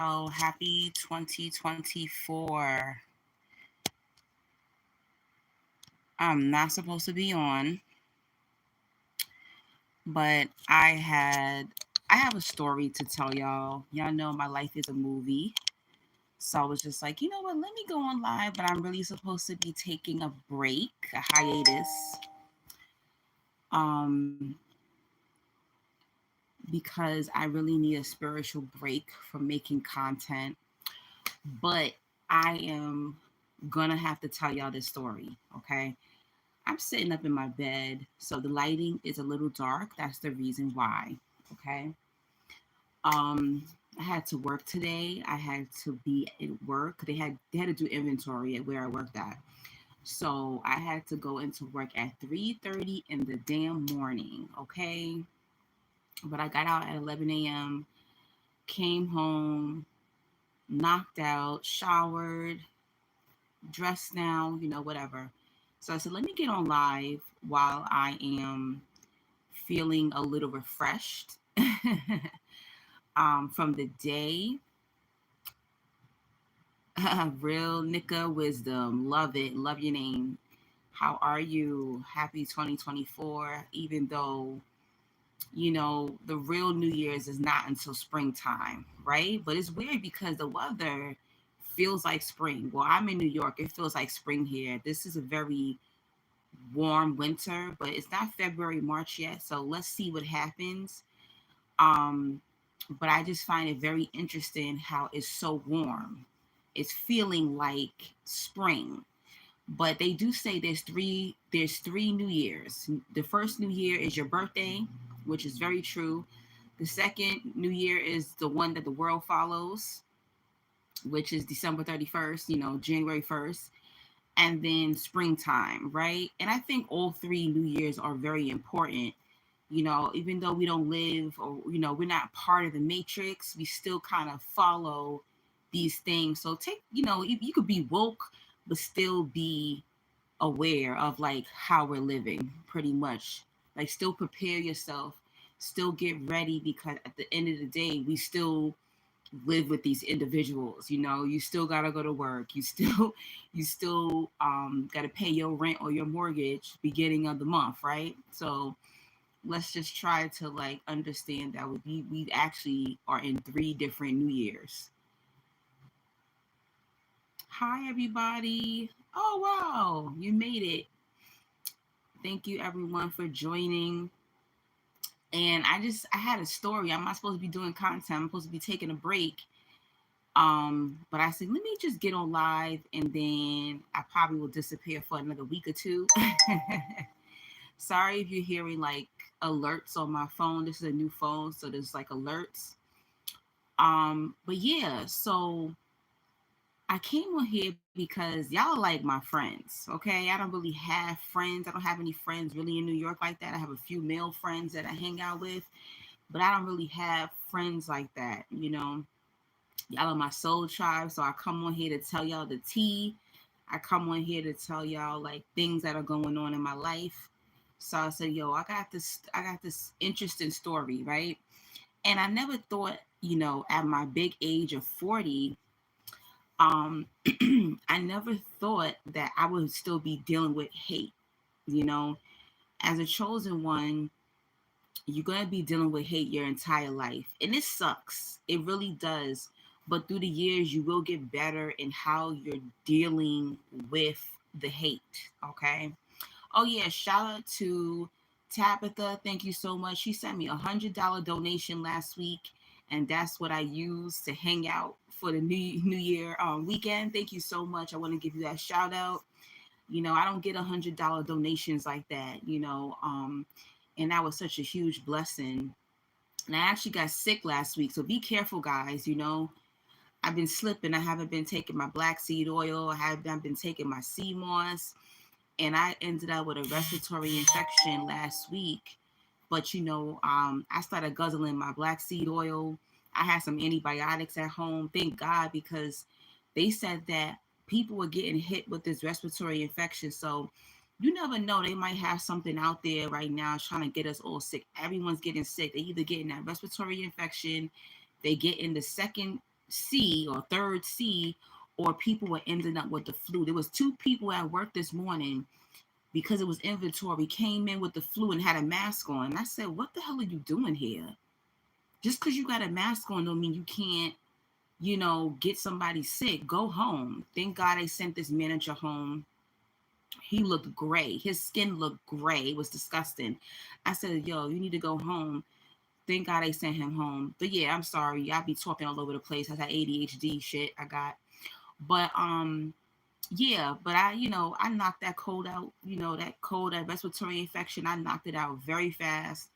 Oh, happy 2024. I'm not supposed to be on, but I have a story to tell y'all. Y'all know my life is a movie. So I was just like, you know what, let me go on live, but I'm really supposed to be taking a break, a hiatus. Um because I really need a spiritual break from making content. But I am gonna have to tell y'all this story, okay? I'm sitting up in my bed, so the lighting is a little dark. That's the reason why. Okay. Um, I had to work today. I had to be at work. They had to do inventory at where I worked at. So I had to go into work at 3:30 in the damn morning. Okay. But I got out at 11 a.m., came home, knocked out, showered, dressed now, whatever. So I said, let me get on live while I am feeling a little refreshed from the day. Real Nika wisdom. Love it. Love your name. How are you? Happy 2024. Even though, the real New Year's is not until springtime, right? But it's weird because the weather feels like spring. Well, I'm in New York. It feels like spring here. This is a very warm winter, but it's not February, March yet. So let's see what happens. Um, but I just find it very interesting how it's so warm. It's feeling like spring. But they do say there's three New Years. The first New Year is your birthday, which is very true. The second New Year is the one that the world follows, which is December 31st, January 1st, and then springtime, right? And I think all three New Years are very important. Even though we don't live, or we're not part of the matrix, we still kind of follow these things. So take, you could be woke but still be aware of like how we're living, pretty much. Like, still prepare yourself, still get ready, because at the end of the day we still live with these individuals. You still gotta go to work, you still gotta pay your rent or your mortgage beginning of the month, right? So let's just try to like understand that we actually are in three different New Years. Hi everybody. Oh wow, you made it. Thank you everyone for joining. And I had a story. I'm not supposed to be doing content. I'm supposed to be taking a break. But I said, let me just get on live, and then I probably will disappear for another week or two. Sorry if you're hearing like alerts on my phone. This is a new phone, so there's like alerts. But yeah, so I came on here because y'all are like my friends, okay? I don't really have friends. I don't have any friends really in New York like that. I have a few male friends that I hang out with, but I don't really have friends like that, Y'all are my soul tribe, so I come on here to tell y'all the tea. I come on here to tell y'all like things that are going on in my life. So I said, yo, I got this interesting story, right? And I never thought, at my big age of 40, um, I never thought that I would still be dealing with hate, you know. As a chosen one, you're going to be dealing with hate your entire life. And it sucks. It really does. But through the years, you will get better in how you're dealing with the hate. Okay. Oh, yeah. Shout out to Tabitha. Thank you so much. She sent me $100 donation last week. And that's what I use to hang out for the New Year weekend. Thank you so much. I want to give you that shout out. I don't get $100 donations like that, and that was such a huge blessing. And I actually got sick last week, so be careful, guys. I've been slipping. I haven't been taking my black seed oil. I haven't been taking my sea moss, and I ended up with a respiratory infection last week. But I started guzzling my black seed oil. I had some antibiotics at home. Thank God, because they said that people were getting hit with this respiratory infection. So you never know. They might have something out there right now trying to get us all sick. Everyone's getting sick. They either getting that respiratory infection, they get in the second C or third C, or people were ending up with the flu. There was two people at work this morning because it was inventory, came in with the flu and had a mask on. And I said, what the hell are you doing here? Just because you got a mask on don't mean you can't, get somebody sick. Go home. Thank God I sent this manager home. He looked gray. His skin looked gray. It was disgusting. I said, yo, you need to go home. Thank God I sent him home. But yeah, I'm sorry. I'll be talking all over the place. I got ADHD shit I got. But yeah, but I knocked that cold out, that respiratory infection, I knocked it out very fast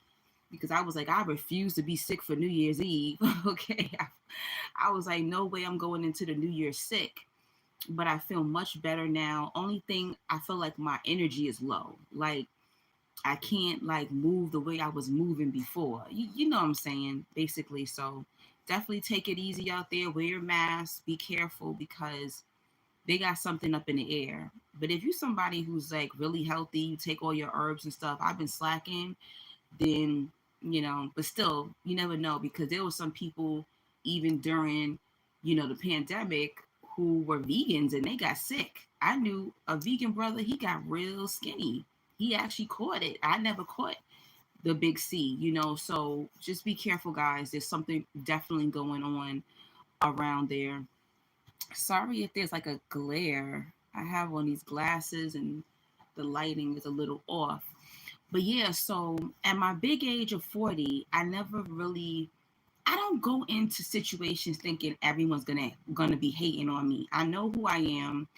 because I was like, I refuse to be sick for New Year's Eve. Okay. I was like, no way I'm going into the New Year sick. But I feel much better now. Only thing, I feel like my energy is low. Like I can't like move the way I was moving before. You know what I'm saying? Basically. So definitely take it easy out there. Wear your mask. Be careful because they got something up in the air. But if you're somebody who's like really healthy, you take all your herbs and stuff, I've been slacking, then, but still, you never know because there were some people even during, the pandemic who were vegans and they got sick. I knew a vegan brother, he got real skinny. He actually caught it. I never caught the big C, so just be careful, guys. There's something definitely going on around there. Sorry if there's like a glare. I have on these glasses and the lighting is a little off. But yeah, so at my big age of 40, I don't go into situations thinking everyone's gonna be hating on me. I know who I am.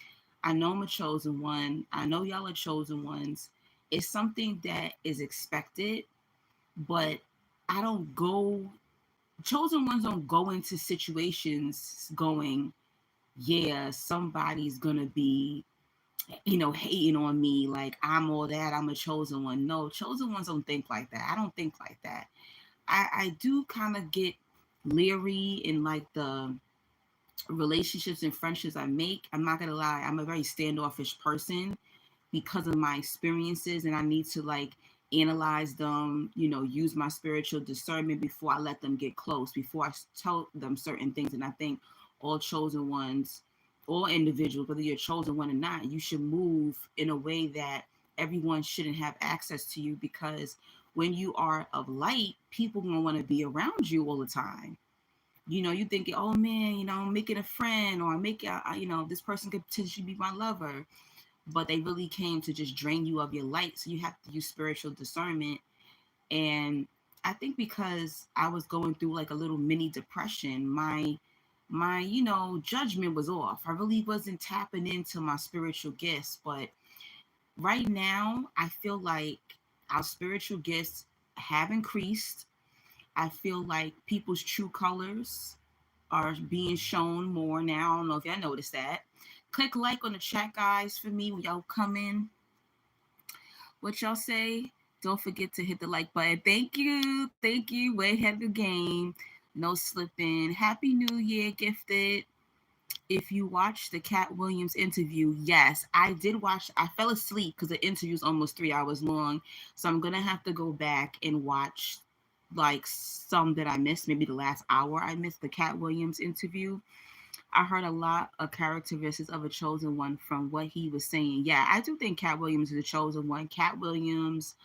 I know I'm a chosen one. I know y'all are chosen ones. It's something that is expected, but I don't go chosen ones don't go into situations going, yeah, somebody's gonna be, hating on me like I'm all that, I'm a chosen one. No, chosen ones don't think like that. I don't think like that. I do kind of get leery in like the relationships and friendships I make. I'm not gonna lie, I'm a very standoffish person because of my experiences, and I need to like analyze them, use my spiritual discernment before I let them get close, before I tell them certain things. And I think all chosen ones, all individuals, whether you're chosen one or not, you should move in a way that everyone shouldn't have access to you, because when you are of light, people gonna want to be around you all the time. You think, oh man, I'm making a friend, or I'm making, this person could potentially be my lover, but they really came to just drain you of your light. So you have to use spiritual discernment. And I think because I was going through like a little mini depression, my judgment was off. I really wasn't tapping into my spiritual gifts. But right now, I feel like our spiritual gifts have increased. I feel like people's true colors are being shown more now. I don't know if y'all noticed that. Click like on the chat, guys, for me when y'all come in. What y'all say? Don't forget to hit the like button. Thank you. Thank you. Way ahead of the game. No slipping. Happy New Year, Gifted. If you watched the Cat Williams interview, yes, I did watch. I fell asleep because the interview is almost 3 hours long. So I'm going to have to go back and watch like some that I missed. Maybe the last hour I missed the Cat Williams interview. I heard a lot of characteristics of a chosen one from what he was saying. Yeah, I do think Cat Williams is a chosen one. Cat Williams,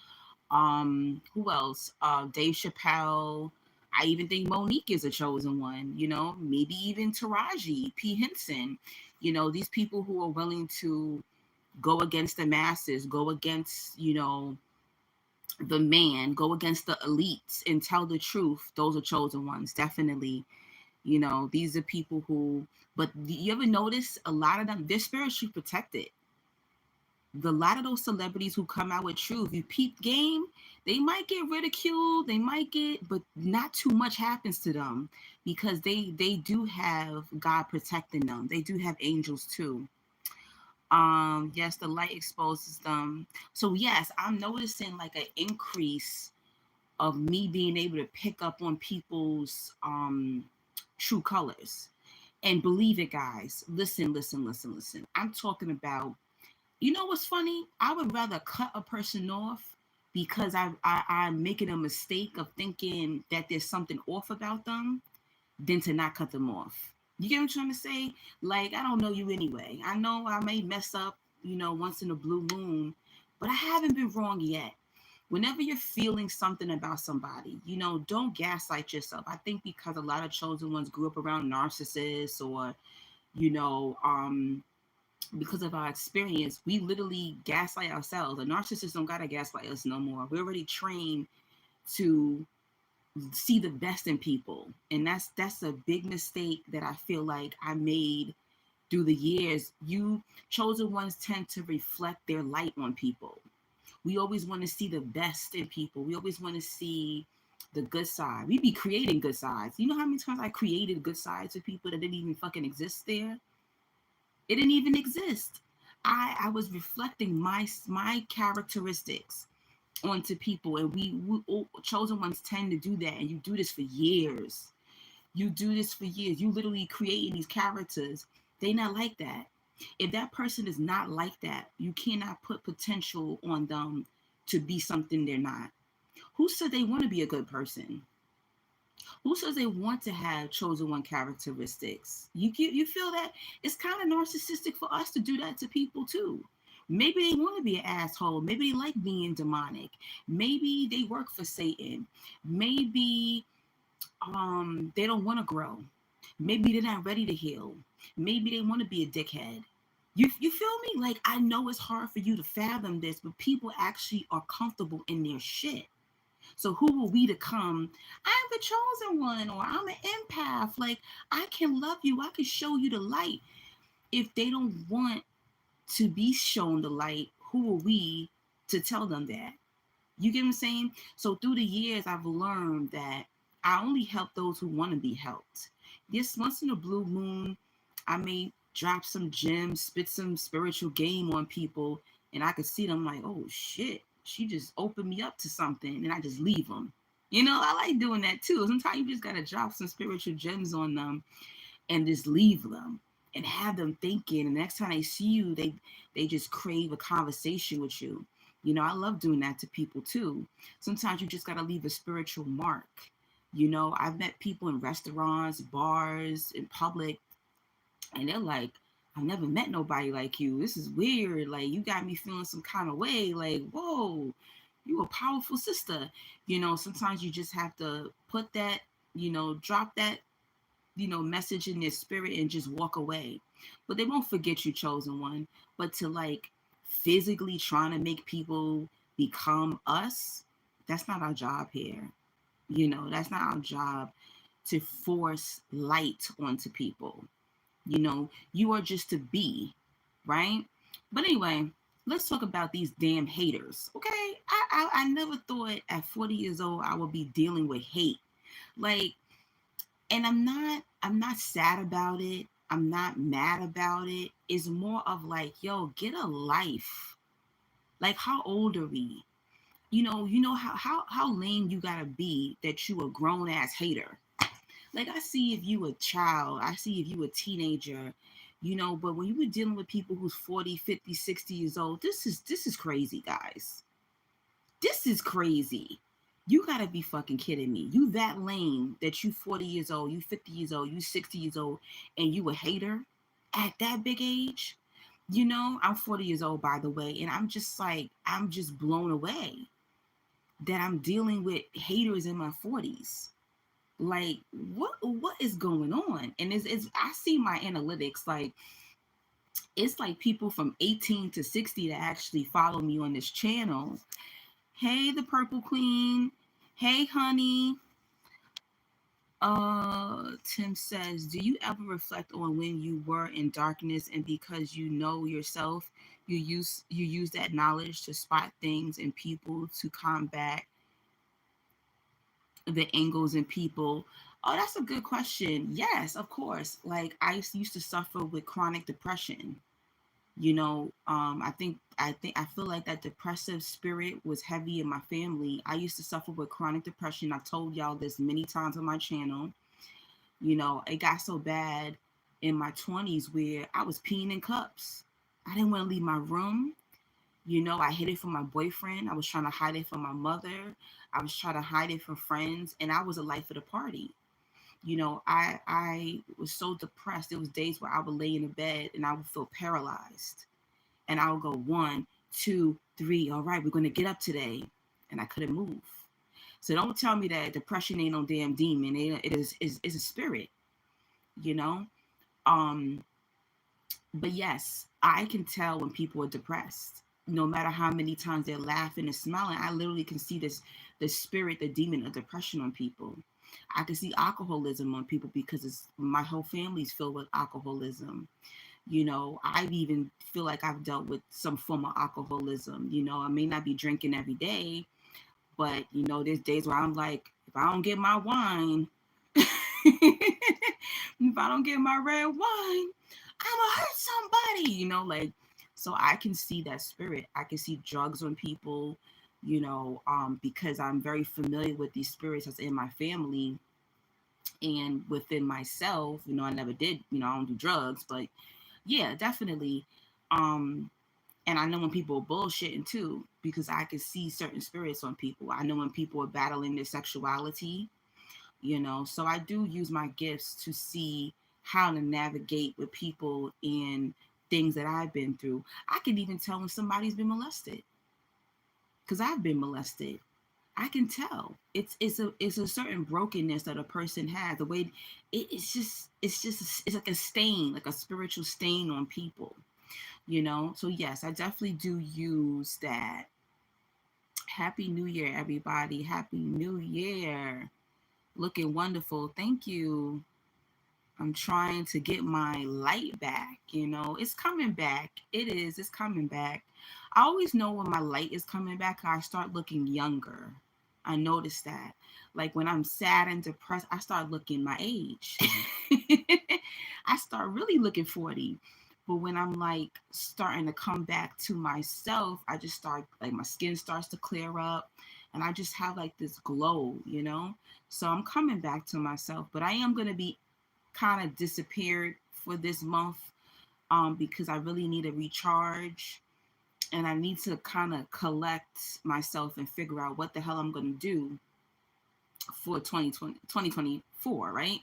who else? Dave Chappelle. I even think Monique is a chosen one, maybe even Taraji P. Henson. These people who are willing to go against the masses, go against, the man, go against the elites and tell the truth. Those are chosen ones, definitely. These are people who, but you ever notice a lot of them, they're spiritually protected. The lot of those celebrities who come out with truth, you peep game, they might get ridiculed, they might get, but not too much happens to them because they do have God protecting them. They do have angels too. Yes, the light exposes them. So yes, I'm noticing like an increase of me being able to pick up on people's true colors. And believe it, guys. Listen, listen, listen, listen. I'm talking about, what's funny? I would rather cut a person off because I'm making a mistake of thinking that there's something off about them than to not cut them off. You get what I'm trying to say? Like, I don't know you anyway. I know I may mess up, once in a blue moon, but I haven't been wrong yet. Whenever you're feeling something about somebody, don't gaslight yourself. I think because a lot of chosen ones grew up around narcissists, or, you know, um, because of our experience, we literally gaslight ourselves. A narcissist don't gotta gaslight us no more. We're already trained to see the best in people, and that's a big mistake that I feel like I made through the years. You chosen ones tend to reflect their light on people. We always want to see the best in people. We always want to see the good side. We be creating good sides. You know how many times I created good sides of people that didn't even fucking exist there? It didn't even exist. I was reflecting my characteristics onto people, and we chosen ones tend to do that, and you do this for years. You do this for years. You literally creating these characters. They not like that. If that person is not like that, you cannot put potential on them to be something they're not. Who said they want to be a good person? Who says they want to have chosen one characteristics? You feel that it's kind of narcissistic for us to do that to people too. Maybe they want to be an asshole. Maybe they like being demonic. Maybe they work for Satan. Maybe they don't want to grow. Maybe they're not ready to heal. Maybe they want to be a dickhead. You feel me? Like, I know it's hard for you to fathom this, but people actually are comfortable in their shit. So who are we to come? I'm the chosen one, or I'm an empath. Like, I can love you. I can show you the light. If they don't want to be shown the light, who are we to tell them that? You get what I'm saying? So through the years, I've learned that I only help those who want to be helped. This once in a blue moon, I may drop some gems, spit some spiritual game on people, and I could see them like, oh shit, she just opened me up to something, and I just leave them. I like doing that too. Sometimes you just gotta drop some spiritual gems on them and just leave them and have them thinking. And the next time they see you, they just crave a conversation with you. I love doing that to people too. Sometimes you just gotta leave a spiritual mark. I've met people in restaurants, bars, in public, and they're like, I've never met nobody like you. This is weird. Like, you got me feeling some kind of way. Like, whoa, you a powerful sister. Sometimes you just have to put that, drop that, message in their spirit and just walk away. But they won't forget you, chosen one. But to like physically trying to make people become us, that's not our job here. That's not our job to force light onto people. You are just to be, right? But anyway, let's talk about these damn haters. Okay. I never thought at 40 years old I would be dealing with hate. Like, and I'm not sad about it. I'm not mad about it. It's more of like, yo, get a life. Like, how old are we? You know how lame you gotta be that you a grown ass hater. Like, I see if you a child, I see if you a teenager, but when you were dealing with people who's 40, 50, 60 years old, this is crazy, guys. This is crazy. You gotta be fucking kidding me. You that lame that you 40 years old, you 50 years old, you 60 years old, and you a hater at that big age? I'm 40 years old, by the way, and I'm just blown away that I'm dealing with haters in my 40s. Like, what is going on? And it's I see my analytics, like, it's like people from 18 to 60 that actually follow me on this channel. Hey, the Purple Queen. Hey, honey. Tim says, do you ever reflect on when you were in darkness, and because you know yourself, you use that knowledge to spot things in people to combat the angles in people? Oh, that's a good question. Yes, of course. Like, I used to suffer with chronic depression. I feel like that depressive spirit was heavy in my family. I used to suffer with chronic depression. I've told y'all this many times on my channel. It got so bad in my 20s where I was peeing in cups. I didn't want to leave my room. I hid it from my boyfriend. I was trying to hide it from my mother. I was trying to hide it from friends, and I was a life of the party. I was so depressed. There was days where I would lay in the bed and I would feel paralyzed, and I would go 1, 2, 3. All right, we're gonna get up today, and I couldn't move. So don't tell me that depression ain't no damn demon. It is a spirit, you know. Um, but yes, I can tell when people are depressed. No matter how many times they're laughing and smiling, I literally can see the spirit, the demon of depression on people. I can see alcoholism on people because my whole family's filled with alcoholism. I even feel like I've dealt with some form of alcoholism. I may not be drinking every day, but there's days where I'm like, if I don't get my wine, if I don't get my red wine, I'm gonna hurt somebody, like, so I can see that spirit. I can see drugs on people, because I'm very familiar with these spirits that's in my family and within myself. I never did, I don't do drugs, but yeah, definitely. And I know when people are bullshitting too, because I can see certain spirits on people. I know when people are battling their sexuality, so I do use my gifts to see how to navigate with people and things that I've been through. I can even tell when somebody's been molested, because I've been molested. I can tell. It's a certain brokenness that a person has. The way it's like a stain, like a spiritual stain on people. So yes, I definitely do use that. Happy New Year, everybody. Happy New Year. Looking wonderful. Thank you. I'm trying to get my light back. It's coming back. It's coming back. I always know when my light is coming back, I start looking younger. I notice that. Like when I'm sad and depressed, I start looking my age. I start really looking 40. But when I'm like starting to come back to myself, I just start, like, my skin starts to clear up and I just have like this glow. So I'm coming back to myself, but I am going to be kind of disappeared for this month, because I really need to recharge and I need to kind of collect myself and figure out what the hell I'm going to do for 2024, right?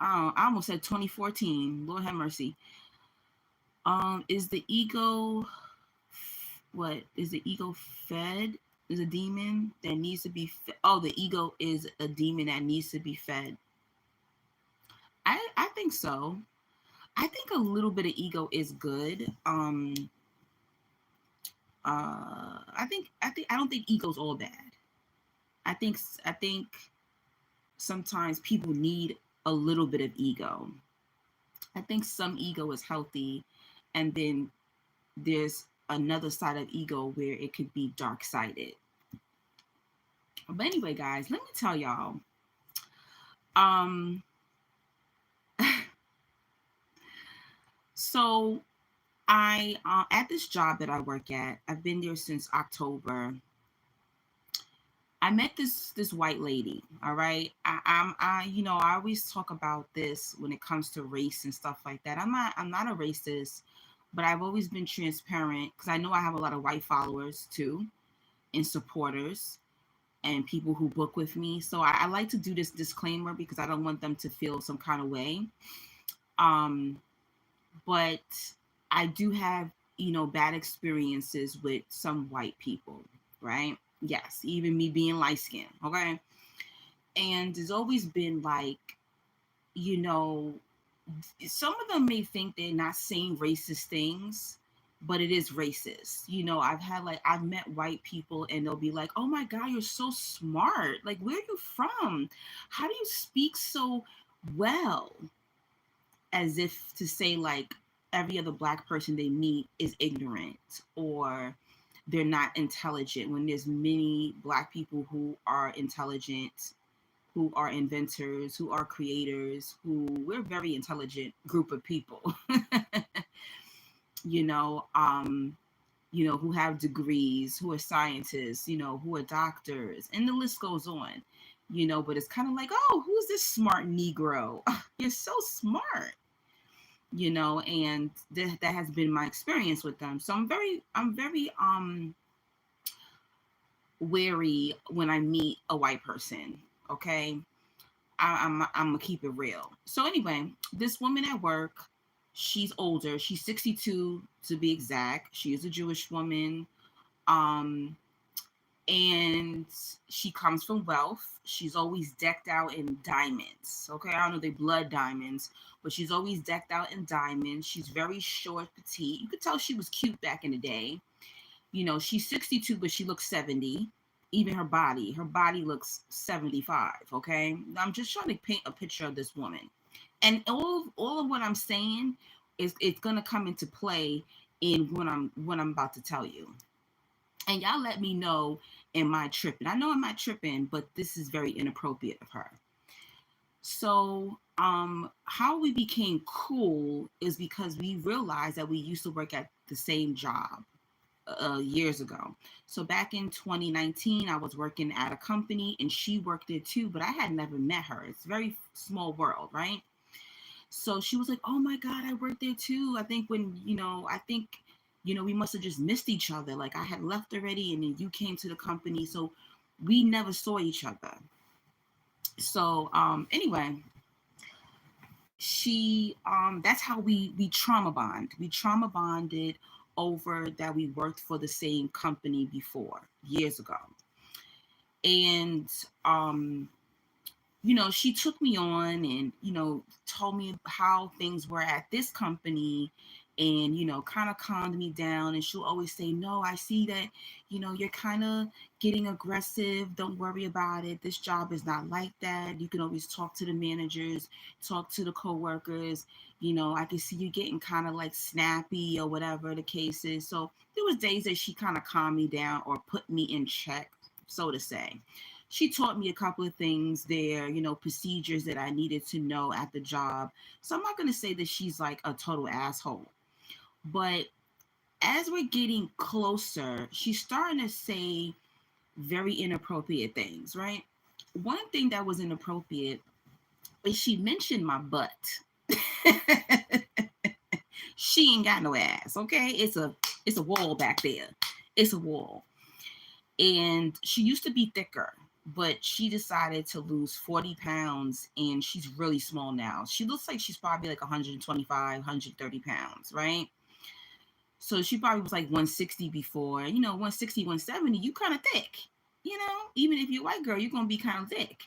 I almost said 2014. Lord have mercy. Is the ego, what is the ego fed? Is a demon that needs to be fed? Oh, the ego is a demon that needs to be fed. I think so. I think a little bit of ego is good. I don't think ego's all bad. I think sometimes people need a little bit of ego. I think some ego is healthy, and then there's another side of ego where it could be dark-sided. But anyway, guys, let me tell y'all. So I at this job that I work at, I've been there since October. I met this white lady. All right, I always talk about this when it comes to race and stuff like that. I'm not a racist, but I've always been transparent because I know I have a lot of white followers too and supporters and people who book with me. So I like to do this disclaimer because I don't want them to feel some kind of way. But I do have, bad experiences with some white people, right? Yes, even me being light skinned, okay? And there's always been like, you know, some of them may think they're not saying racist things, but it is racist. I've met white people and they'll be like, oh my God, you're so smart. Like, where are you from? How do you speak so well? As if to say, like, every other Black person they meet is ignorant or they're not intelligent, when there's many Black people who are intelligent, who are inventors, who are creators, we're a very intelligent group of people. you know, um, who have degrees, who are scientists, who are doctors, and the list goes on. But it's kind of like, oh, who's this smart Negro? You're so smart. And that has been my experience with them. So I'm very wary when I meet a white person. Okay. I'm gonna keep it real. So anyway, this woman at work, she's older. She's 62 to be exact. She is a Jewish woman. Um, and she comes from wealth. She's always decked out in diamonds. Okay, I don't know, they blood diamonds, but she's always decked out in diamonds. She's very short, petite. You could tell she was cute back in the day. You know, she's 62, but she looks 70. Even her body looks 75. Okay, I'm just trying to paint a picture of this woman, and all of what I'm saying is it's gonna come into play in what I'm about to tell you. And y'all let me know, am I tripping? I know I'm not tripping, but this is very inappropriate of her. So, how we became cool is because we realized that we used to work at the same job years ago. So back in 2019, I was working at a company and she worked there too, but I had never met her. It's a very small world, right? So she was like, "Oh my God, I worked there too. I think we must have just missed each other. Like I had left already and then you came to the company. So we never saw each other." So anyway, that's how we trauma bond. We trauma bonded over that we worked for the same company before years ago. And she took me on and, told me how things were at this company and, kind of calmed me down. And she'll always say, "No, I see that, you're kind of getting aggressive. Don't worry about it. This job is not like that. You can always talk to the managers, talk to the coworkers. I can see you getting kind of like snappy or whatever the case is." So there was days that she kind of calmed me down or put me in check, so to say. She taught me a couple of things there, procedures that I needed to know at the job. So I'm not going to say that she's like a total asshole. But as we're getting closer, she's starting to say very inappropriate things, right? One thing that was inappropriate is she mentioned my butt. She ain't got no ass, okay? It's a wall back there. It's a wall. And she used to be thicker, but she decided to lose 40 pounds and she's really small now. She looks like she's probably like 125, 130 pounds, right? So she probably was like 160 before. 160, 170, you kind of thick. Even if you're a white girl, you're going to be kind of thick.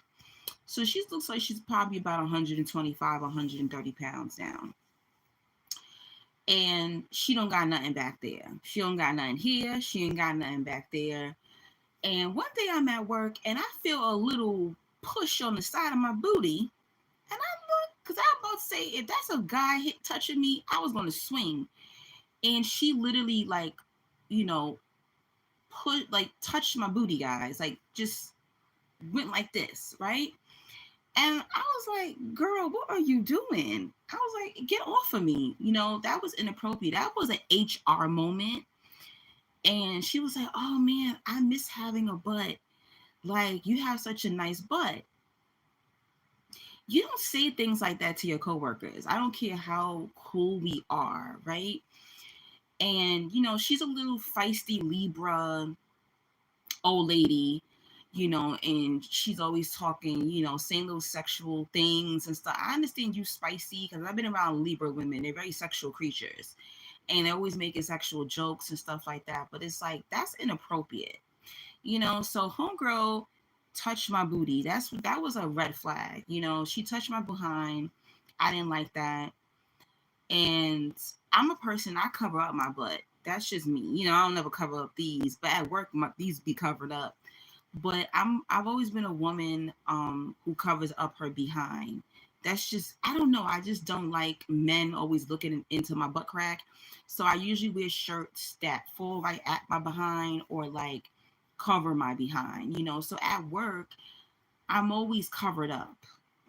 So she looks like she's probably about 125, 130 pounds down. And she don't got nothing back there. She don't got nothing here. She ain't got nothing back there. And one day I'm at work and I feel a little push on the side of my booty. And I look, because I was about to say, if that's a guy touching me, I was going to swing. And she literally touched my booty, guys. Like just went like this, right? And I was like, "Girl, what are you doing?" I was like, "Get off of me." That was inappropriate. That was an HR moment. And she was like, "Oh man, I miss having a butt. Like, you have such a nice butt." You don't say things like that to your coworkers. I don't care how cool we are, right? And, she's a little feisty Libra old lady, and she's always talking, saying little sexual things and stuff. I understand you spicy because I've been around Libra women. They're very sexual creatures. And they're always making sexual jokes and stuff like that. But it's like, that's inappropriate. So homegirl touched my booty. That was a red flag. She touched my behind. I didn't like that. And I'm a person, I cover up my butt. That's just me. I don't never cover up these, but at work these be covered up. But I've always been a woman who covers up her behind. That's just, I don't know. I just don't like men always looking into my butt crack. So I usually wear shirts that fall right at my behind or like cover my behind, So at work, I'm always covered up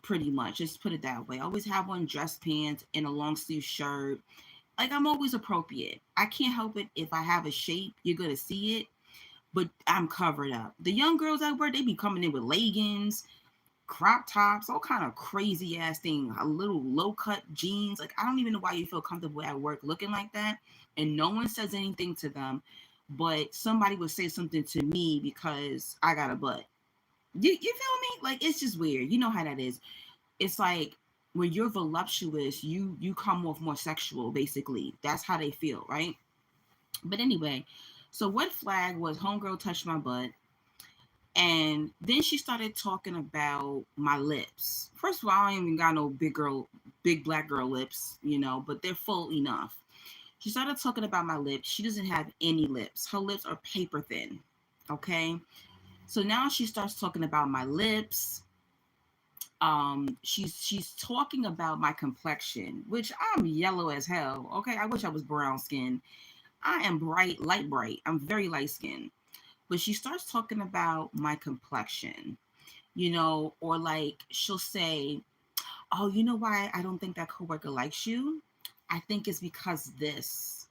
pretty much. Just put it that way. I always have on dress pants and a long sleeve shirt. Like I'm always appropriate. I can't help it. If I have a shape, you're going to see it. But I'm covered up. The young girls at work, they be coming in with leggings, crop tops, all kind of crazy ass thing, a little low cut jeans. Like I don't even know why you feel comfortable at work looking like that. And no one says anything to them, but somebody would say something to me because I got a butt. You feel me? Like, it's just weird. You know how that is. It's like when you're voluptuous, you come off more sexual, basically. That's how they feel, right? But anyway, so what flag was homegirl touched my butt, and then she started talking about my lips. First of all, I don't even got no big black girl lips, but they're full enough. She started talking about my lips. She doesn't have any lips. Her lips are paper thin. Okay. So now she starts talking about my lips. She's talking about my complexion, which I'm yellow as hell. Okay. I wish I was brown skinned. I am light bright. I'm very light skinned. But she starts talking about my complexion, or like she'll say, "Oh, you know why I don't think that coworker likes you? I think it's because this."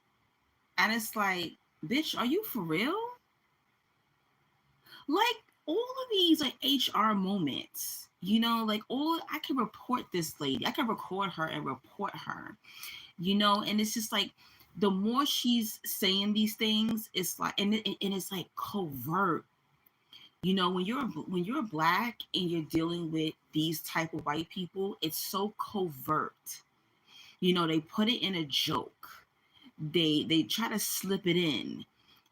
And it's like, bitch, are you for real? Like, all of these are HR moments, like, all I can report this lady. I can record her and report her, and it's just like the more she's saying these things, it's like, and it's like covert. When you're black and you're dealing with these type of white people, it's so covert. They put it in a joke. They try to slip it in,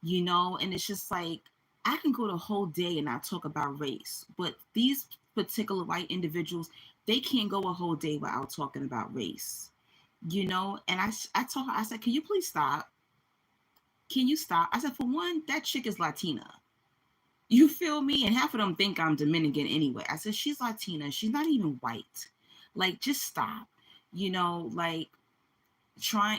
and it's just like, I can go the whole day and not talk about race, but these particular white individuals, they can't go a whole day without talking about race, and I told her, I said, can you please stop? Can you stop? I said, for one, that chick is Latina. You feel me? And half of them think I'm Dominican anyway. I said, she's Latina. She's not even white. Like, just stop. Like,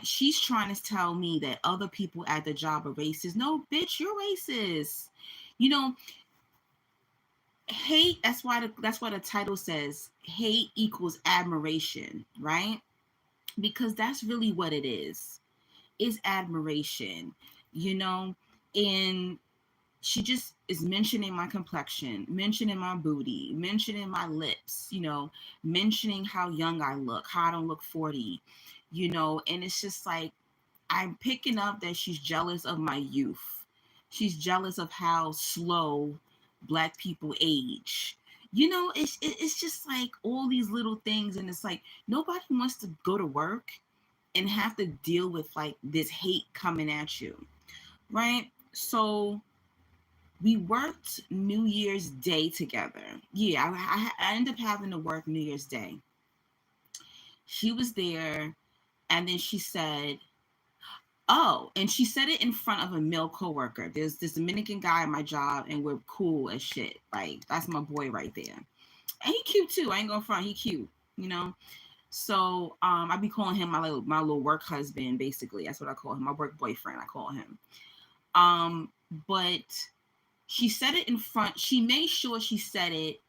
she's trying to tell me that other people at the job are racist. No, bitch, you're racist. You know, hate, that's why the title says hate equals admiration, right? Because that's really what it is admiration, you know, and she just is mentioning my complexion, mentioning my booty, mentioning my lips, mentioning how young I look, how I don't look 40, and it's just like, I'm picking up that she's jealous of my youth. She's jealous of how slow black people age. It's just like all these little things, and it's like nobody wants to go to work and have to deal with like this hate coming at you, right? So we worked New Year's Day together. Yeah, I ended up having to work New Year's Day. She was there, and then she said, "Oh," and she said it in front of a male coworker. There's this Dominican guy at my job, and we're cool as shit. Like, that's my boy right there, and he cute too. I ain't gonna front, he cute, you know. So I be calling him my little work husband, basically. That's what I call him, my work boyfriend. I call him. But she said it in front. She made sure she said it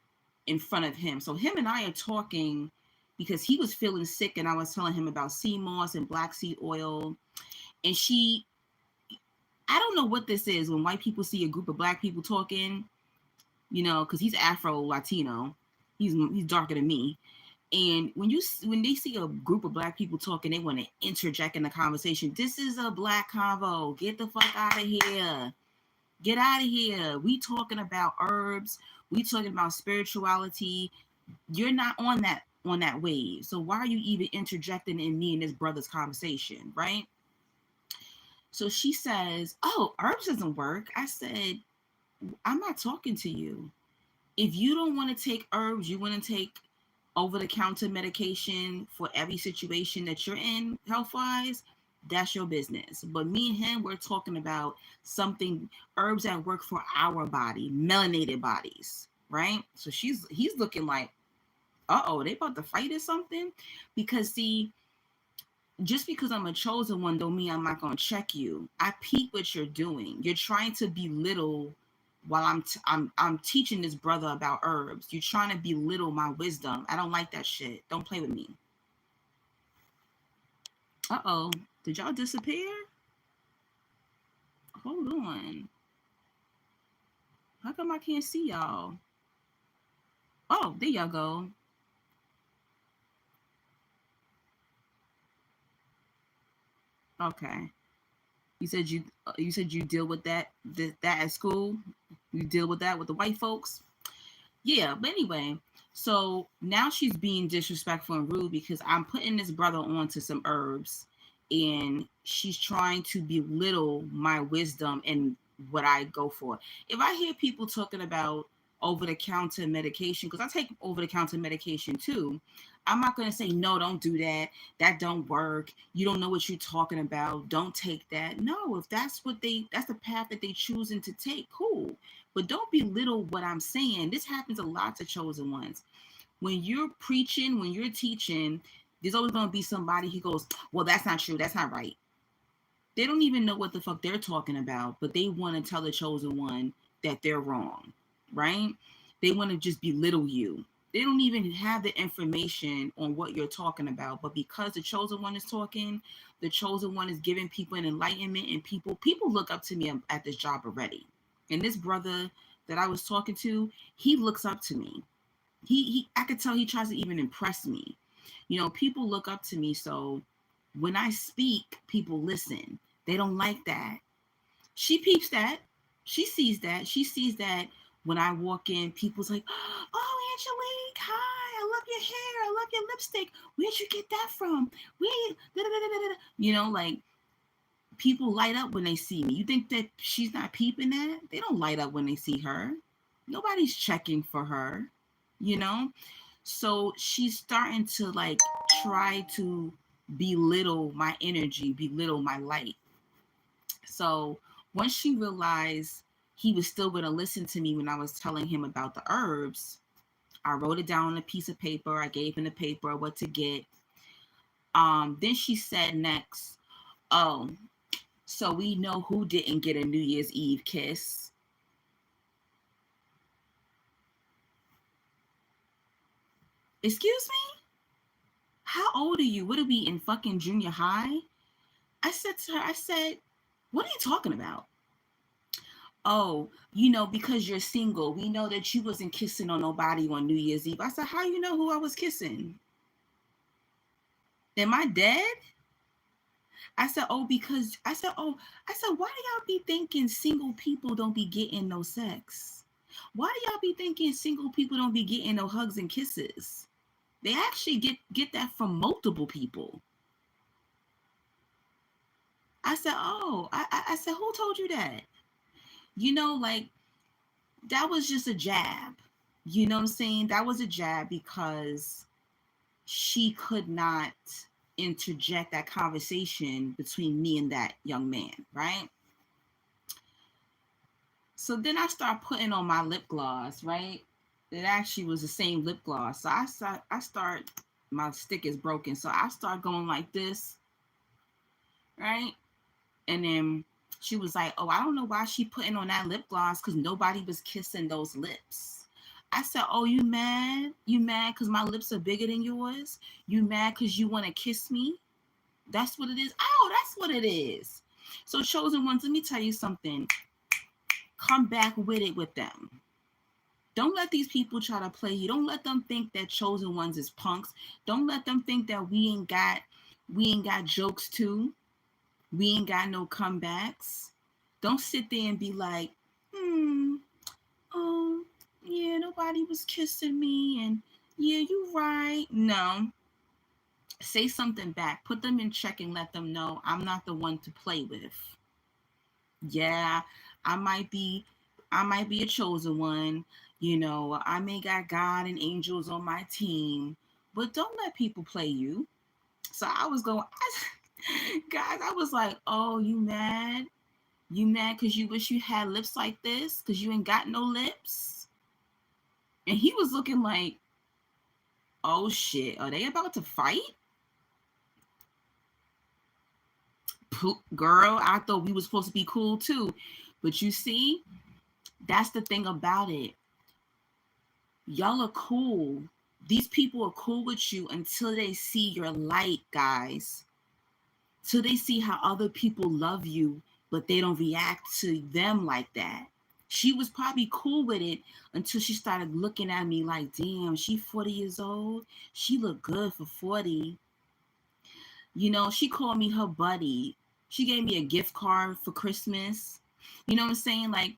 in front of him. So him and I are talking because he was feeling sick, and I was telling him about sea moss and black seed oil. And I don't know what this is when white people see a group of black people talking, because he's Afro Latino. He's darker than me. And when they see a group of black people talking, they want to interject in the conversation. This is a black convo. Get the fuck out of here. Get out of here. We talking about herbs. We talking about spirituality. You're not on that wave. So why are you even interjecting in me and this brother's conversation, right? So she says, "Oh, herbs doesn't work." I said, "I'm not talking to you. If you don't want to take herbs, you want to take over-the-counter medication for every situation that you're in health-wise, that's your business. But me and him, we're talking about something, herbs that work for our body, melanated bodies, right?" So he's looking like, uh-oh, they about to fight or something? Because see, just because I'm a chosen one don't mean I'm not gonna check you. I peep what you're doing. You're trying to belittle while I'm teaching this brother about herbs. You're trying to belittle my wisdom. I don't like that shit. Don't play with me. Uh-oh. Did y'all disappear? Hold on. How come I can't see y'all? Oh, there y'all go. Okay. You said you deal with that at school. You deal with that with the white folks. Yeah, but anyway, so now she's being disrespectful and rude because I'm putting this brother onto some herbs and she's trying to belittle my wisdom and what I go for. If I hear people talking about over the counter medication, because I take over the counter medication too, I'm not going to say, no, don't do that. That don't work. You don't know what you're talking about. Don't take that. No, if that's the path that they choosing to take, cool. But don't belittle what I'm saying. This happens a lot to chosen ones. When you're preaching, when you're teaching, there's always going to be somebody who goes, well, that's not true. That's not right. They don't even know what the fuck they're talking about, but they want to tell the chosen one that they're wrong, right? They want to just belittle you. They don't even have the information on what you're talking about, but because the chosen one is talking, the chosen one is giving people an enlightenment, and people look up to me at this job already. And this brother that I was talking to, he looks up to me. He I could tell he tries to even impress me. You know, people look up to me, so when I speak, people listen. They don't like that. She peeps that. She sees that. She sees that when I walk in, people's like, "Oh, Angelique, hi! I love your hair. I love your lipstick. Where'd you get that from? Where?" You know, like people light up when they see me. You think that she's not peeping that? They don't light up when they see her. Nobody's checking for her, you know? So she's starting to like try to belittle my energy, belittle my light. So once she realized he was still going to listen to me when I was telling him about the herbs, I wrote it down on a piece of paper. I gave him the paper, what to get. Then she said next, oh, so we know who didn't get a New Year's Eve kiss. Excuse me? How old are you? What are we in fucking junior high? I said to her, I said, what are you talking about? Oh, because you're single, we know that you wasn't kissing on nobody on New Year's Eve. I said, how you know who I was kissing? Am I dead? I said, oh, why do y'all be thinking single people don't be getting no sex? Why do y'all be thinking single people don't be getting no hugs and kisses? They actually get that from multiple people. I said, oh, I said, who told you that? Like that was just a jab. You know what I'm saying? That was a jab because she could not interject that conversation between me and that young man, right? So then I start putting on my lip gloss, right? It actually was the same lip gloss. So I start my stick is broken. So I start going like this, right? And then she was like, oh, I don't know why she putting on that lip gloss because nobody was kissing those lips. I said, oh, you mad? You mad because my lips are bigger than yours? You mad because you want to kiss me? That's what it is. Oh, that's what it is. So chosen ones, let me tell you something. Come back with it with them. Don't let these people try to play you. Don't let them think that chosen ones is punks. Don't let them think that we ain't got jokes too. We ain't got no comebacks. Don't sit there and be like, oh, yeah, nobody was kissing me, and yeah, you right. No. Say something back. Put them in check and let them know I'm not the one to play with. Yeah, I might be I might be a chosen one. I may got God and angels on my team, but don't let people play you. So I was going, guys, I was like, oh, you mad? You mad because you wish you had lips like this because you ain't got no lips? And he was looking like, oh shit, are they about to fight? Girl, I thought we were supposed to be cool too. But you see, that's the thing about it. Y'all are cool. These people are cool with you until they see your light, guys. Till they see how other people love you, but they don't react to them like that. She was probably cool with it until she started looking at me like, damn, she 40 years old. She look good for 40. She called me her buddy. She gave me a gift card for Christmas. You know what I'm saying? Like,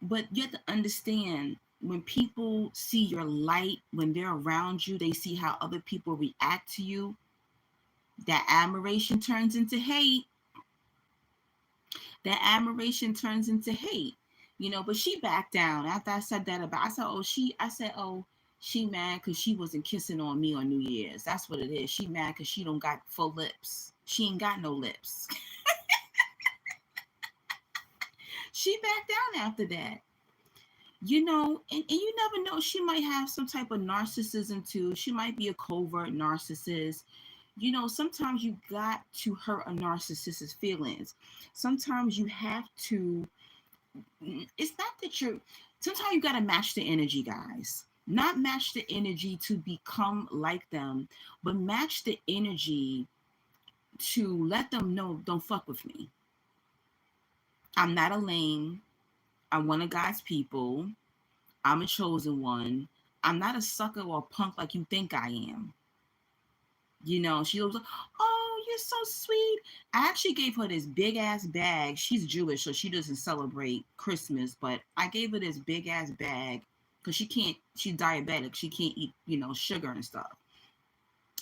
but you have to understand, when people see your light, when they're around you, they see how other people react to you. That admiration turns into hate. That admiration turns into hate. But she backed down after I said that about. I said, oh, she mad because she wasn't kissing on me on New Year's. That's what it is. She mad because she don't got full lips. She ain't got no lips. She backed down after that. And you never know. She might have some type of narcissism too. She might be a covert narcissist. Sometimes you got to hurt a narcissist's feelings. Sometimes you have to. It's not that you're. Sometimes you got to match the energy, guys. Not match the energy to become like them, but match the energy to let them know, don't fuck with me. I'm not a lame. I'm one of God's people. I'm a chosen one. I'm not a sucker or a punk like you think I am. She was like, oh, you're so sweet. I actually gave her this big ass bag. She's Jewish, so she doesn't celebrate Christmas, but I gave her this big ass bag because she's diabetic. She can't eat, sugar and stuff.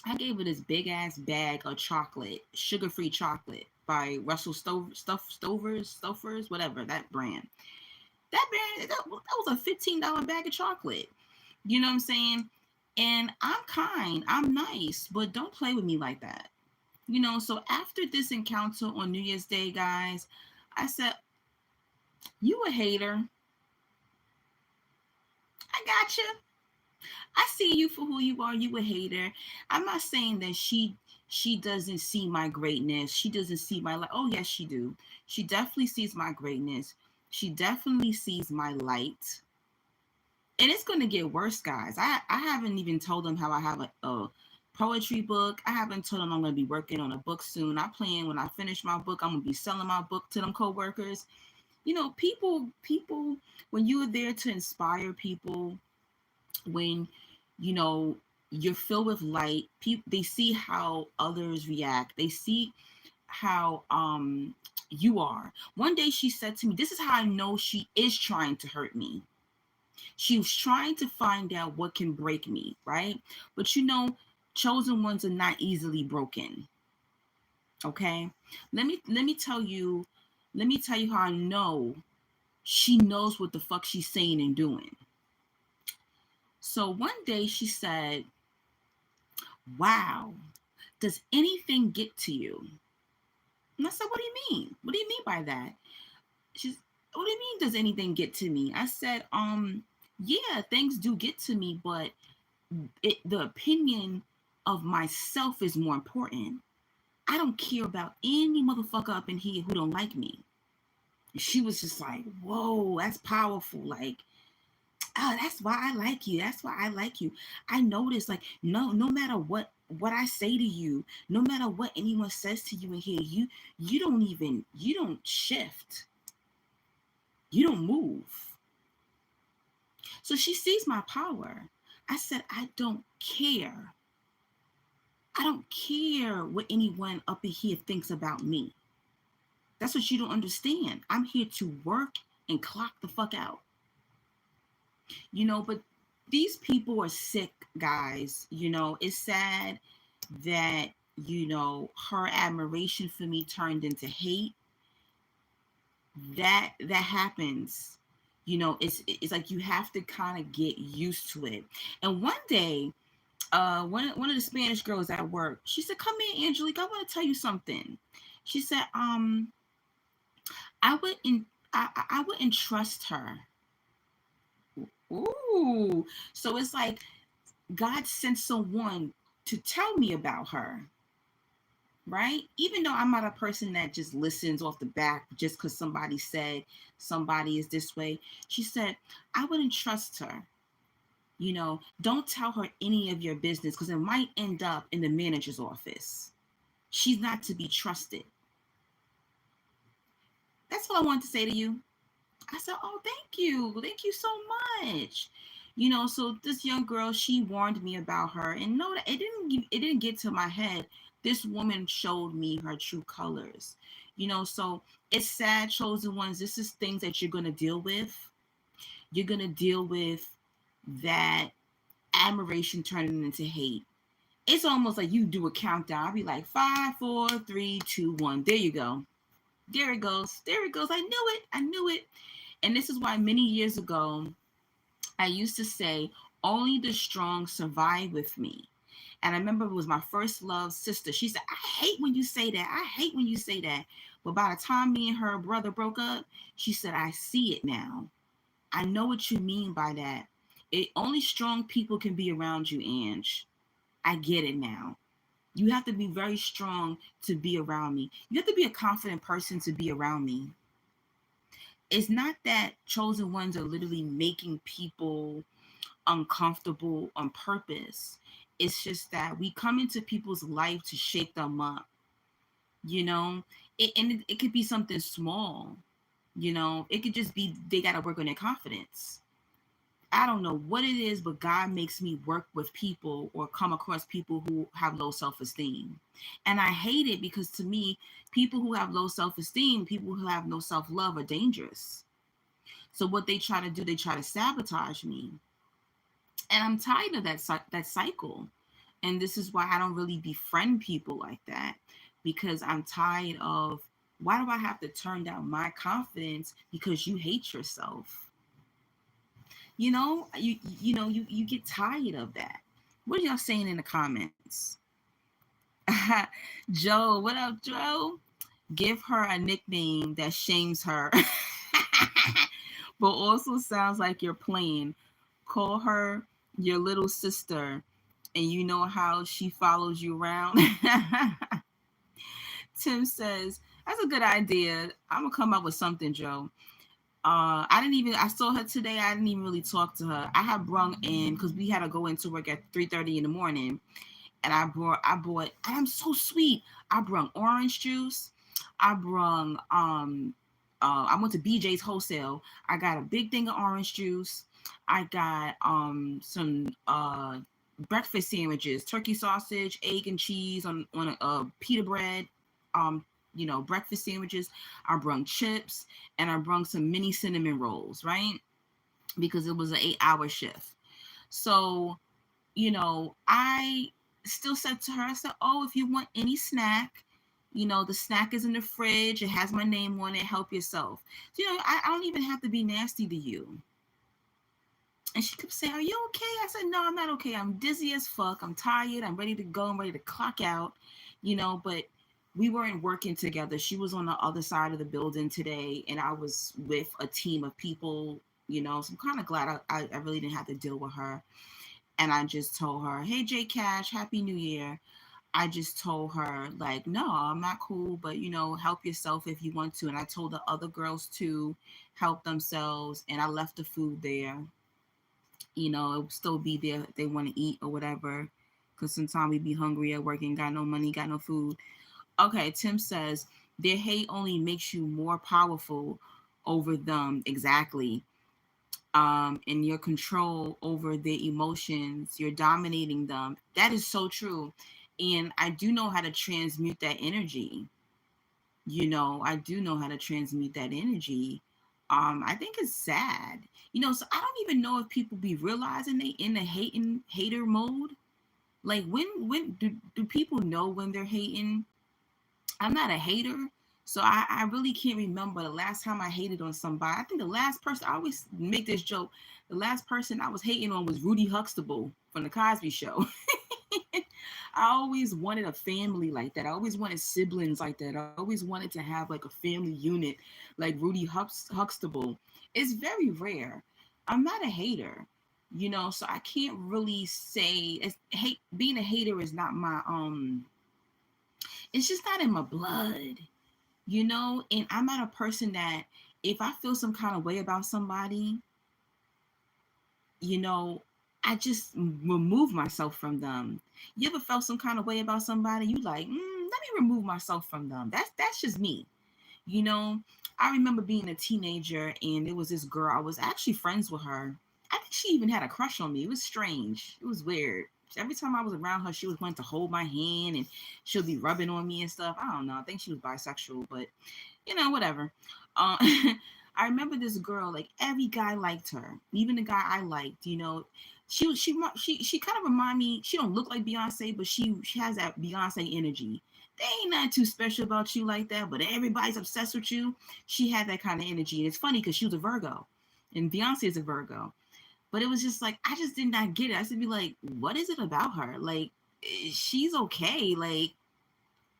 I gave her this big ass bag of chocolate, sugar-free chocolate by Russell Stouffer's, whatever, that brand. That was a $15 bag of chocolate. You know what I'm saying? And I'm kind, I'm nice, but don't play with me like that. So after this encounter on New Year's Day, guys, I said, you a hater. I got you. I see you for who you are. You a hater. I'm not saying that she doesn't see my greatness. She doesn't see my light. Oh, yes, she do. She definitely sees my greatness. She definitely sees my light. And it's going to get worse, guys. I haven't even told them how I have a poetry book. I haven't told them I'm going to be working on a book soon. I plan when I finish my book, I'm going to be selling my book to them coworkers. People, when you are there to inspire people, when, you're filled with light, they see how others react. They see how you are. One day she said to me, this is how I know she is trying to hurt me. She was trying to find out what can break me, right? But chosen ones are not easily broken. Okay? Let me tell you how I know she knows what the fuck she's saying and doing. So one day she said, wow, does anything get to you? And I said, what do you mean? What do you mean by that? She's, what do you mean, does anything get to me? I said, yeah, things do get to me, but the opinion of myself is more important. I don't care about any motherfucker up in here who don't like me. She was just like, whoa, that's powerful. Like, oh, that's why I like you. That's why I like you. I notice, like, no matter what I say to you, no matter what anyone says to you in here, you don't shift. You don't move. So she sees my power. I said, I don't care. I don't care what anyone up in here thinks about me. That's what you don't understand. I'm here to work and clock the fuck out. But these people are sick, guys. It's sad that, her admiration for me turned into hate. That happens. It's like you have to kind of get used to it. And one day, one of the Spanish girls at work, she said, come here, Angelique, I want to tell you something. She said, I wouldn't trust her. Ooh. So it's like God sent someone to tell me about her. Right? Even though I'm not a person that just listens off the back just because somebody said somebody is this way. She said, I wouldn't trust her. Don't tell her any of your business because it might end up in the manager's office. She's not to be trusted. That's what I wanted to say to you. I said, oh, thank you. Thank you so much. So this young girl, she warned me about her, and no, it didn't get to my head. This woman showed me her true colors. So it's sad, chosen ones. This is things that you're going to deal with. You're going to deal with that admiration turning into hate. It's almost like you do a countdown. I'll be like 5, 4, 3, 2, 1. There you go. There it goes. There it goes. I knew it. I knew it. And this is why many years ago, I used to say, only the strong survive with me. And I remember it was my first love sister. She said, I hate when you say that. I hate when you say that. But by the time me and her brother broke up, she said, I see it now. I know what you mean by that. It only strong people can be around you, Ange. I get it now. You have to be very strong to be around me. You have to be a confident person to be around me. It's not that chosen ones are literally making people uncomfortable on purpose. It's just that we come into people's life to shake them up, you know? And it could be something small, you know? It could just be they got to work on their confidence. I don't know what it is, but God makes me work with people or come across people who have low self esteem. And I hate it because to me, people who have low self esteem, people who have no self love are dangerous. So what they try to do, they try to sabotage me. And I'm tired of that cycle. And this is why I don't really befriend people like that, because I'm tired of, why do I have to turn down my confidence because you hate yourself? You get tired of that. What are y'all saying in the comments? Joe, what up, Joe? Give her a nickname that shames her, but also sounds like you're playing. Call her your little sister, and you know how she follows you around. Tim says, that's a good idea. I'm gonna come up with something, Joe. I saw her today. I didn't even really talk to her. I had brung in, because we had to go into work at 3:30 in the morning. And I bought, and I'm so sweet. I brung orange juice. I brung, I went to BJ's Wholesale. I got a big thing of orange juice. I got, some, breakfast sandwiches, turkey sausage, egg and cheese on a pita bread, breakfast sandwiches. I brung chips, and I brung some mini cinnamon rolls, right? Because it was an 8-hour shift. So, I still said to her, I said, oh, if you want any snack, the snack is in the fridge. It has my name on it. Help yourself. So, I don't even have to be nasty to you. And she kept saying, are you okay? I said, no, I'm not okay. I'm dizzy as fuck. I'm tired. I'm ready to go. I'm ready to clock out, but we weren't working together. She was on the other side of the building today, and I was with a team of people, so I'm kind of glad I really didn't have to deal with her. And I just told her, hey, J Cash, Happy New Year. I just told her, like, no, I'm not cool, but, help yourself if you want to. And I told the other girls to help themselves, and I left the food there. It will still be there if they want to eat or whatever, because sometimes we be hungry at work and got no money, got no food. Okay, Tim says, their hate only makes you more powerful over them. Exactly. And your control over their emotions, you're dominating them. That is so true. And I do know how to transmute that energy. I do know how to transmute that energy. I think it's sad. So I don't even know if people be realizing they in the hater mode. Like when do people know when they're hating? I'm not a hater, so I really can't remember the last time I hated on somebody. I think the last person, I always make this joke, the last person I was hating on was Rudy Huxtable from the Cosby Show. I always wanted a family like that. I always wanted siblings like that. I always wanted to have like a family unit like Rudy Huxtable. It's very rare. I'm not a hater, so I can't really say being a hater is not my it's just not in my blood, and I'm not a person that, if I feel some kind of way about somebody, I just remove myself from them. You ever felt some kind of way about somebody? You like, let me remove myself from them. That's just me. I remember being a teenager, and there was this girl. I was actually friends with her. I think she even had a crush on me. It was strange. It was weird. Every time I was around her, she was wanting to hold my hand, and she'll be rubbing on me and stuff. I don't know. I think she was bisexual, but whatever. Uh, I remember this girl, like every guy liked her, even the guy I liked. She kind of remind me. She don't look like Beyonce, but she has that Beyonce energy. There ain't nothing too special about you like that, but everybody's obsessed with you. She had that kind of energy, and it's funny because she was a Virgo, and Beyonce is a Virgo. But it was just like I just did not get it. I used to be like, what is it about her? Like, she's okay. Like,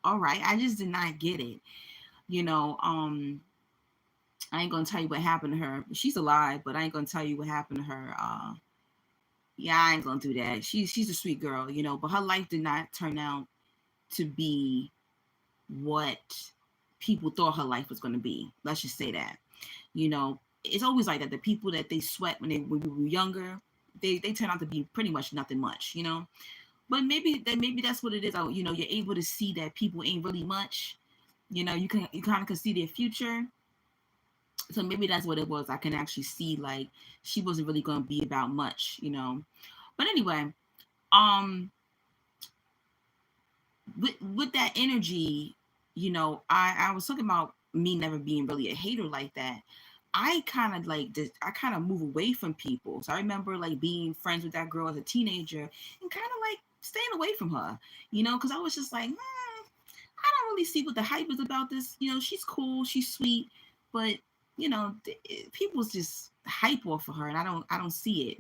all right. I just did not get it. You know, I ain't gonna tell you what happened to her. She's alive, but I ain't gonna tell you what happened to her. Yeah, I ain't gonna do that. She's a sweet girl, but her life did not turn out to be what people thought her life was gonna be. Let's just say that. It's always like that. The people that they sweat when we were younger, they turn out to be pretty much nothing much. But maybe that's what it is. You're able to see that people ain't really much. You kind of can see their future. So maybe that's what it was. I can actually see like she wasn't really going to be about much. But anyway, with that energy, I was talking about me never being really a hater like that. I kind of move away from people. So I remember like being friends with that girl as a teenager and kind of like staying away from her, because I was just like, I don't really see what the hype is about this. She's cool, she's sweet, but people's just hype off of her, and I don't see it.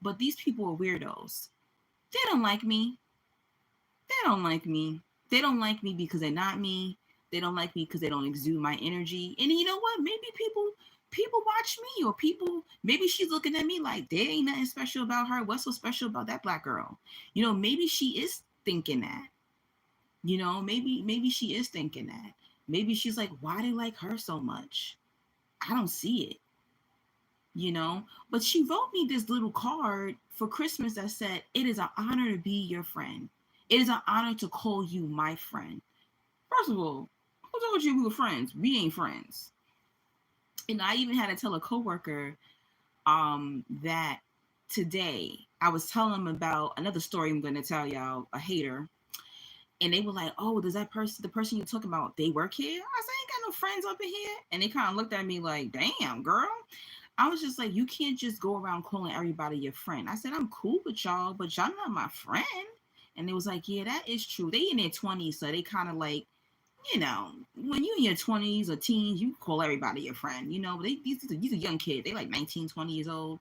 But these people are weirdos. They don't like me. They don't like me. They don't like me because they're not me. They don't like me because they don't exude my energy. And you know what? Maybe people watch me, or maybe she's looking at me like there ain't nothing special about her. What's so special about that black girl? Maybe she is thinking that. Maybe she is thinking that. Maybe she's like, why they like her so much? I don't see it. But she wrote me this little card for Christmas that said, it is an honor to be your friend. It is an honor to call you my friend. First of all, who told you we were friends? We ain't friends. And I even had to tell a coworker that today I was telling them about another story I'm going to tell y'all, a hater. And they were like, oh, does the person you're talking about, they work here? I said, I ain't got no friends up in here. And they kind of looked at me like, damn, girl. I was just like, you can't just go around calling everybody your friend. I said, I'm cool with y'all, but y'all not my friend. And they was like, yeah, that is true. They in their 20s, so they kind of like, when you in your 20s or teens, you call everybody your friend, but these are young kids. They like 19, 20 years old,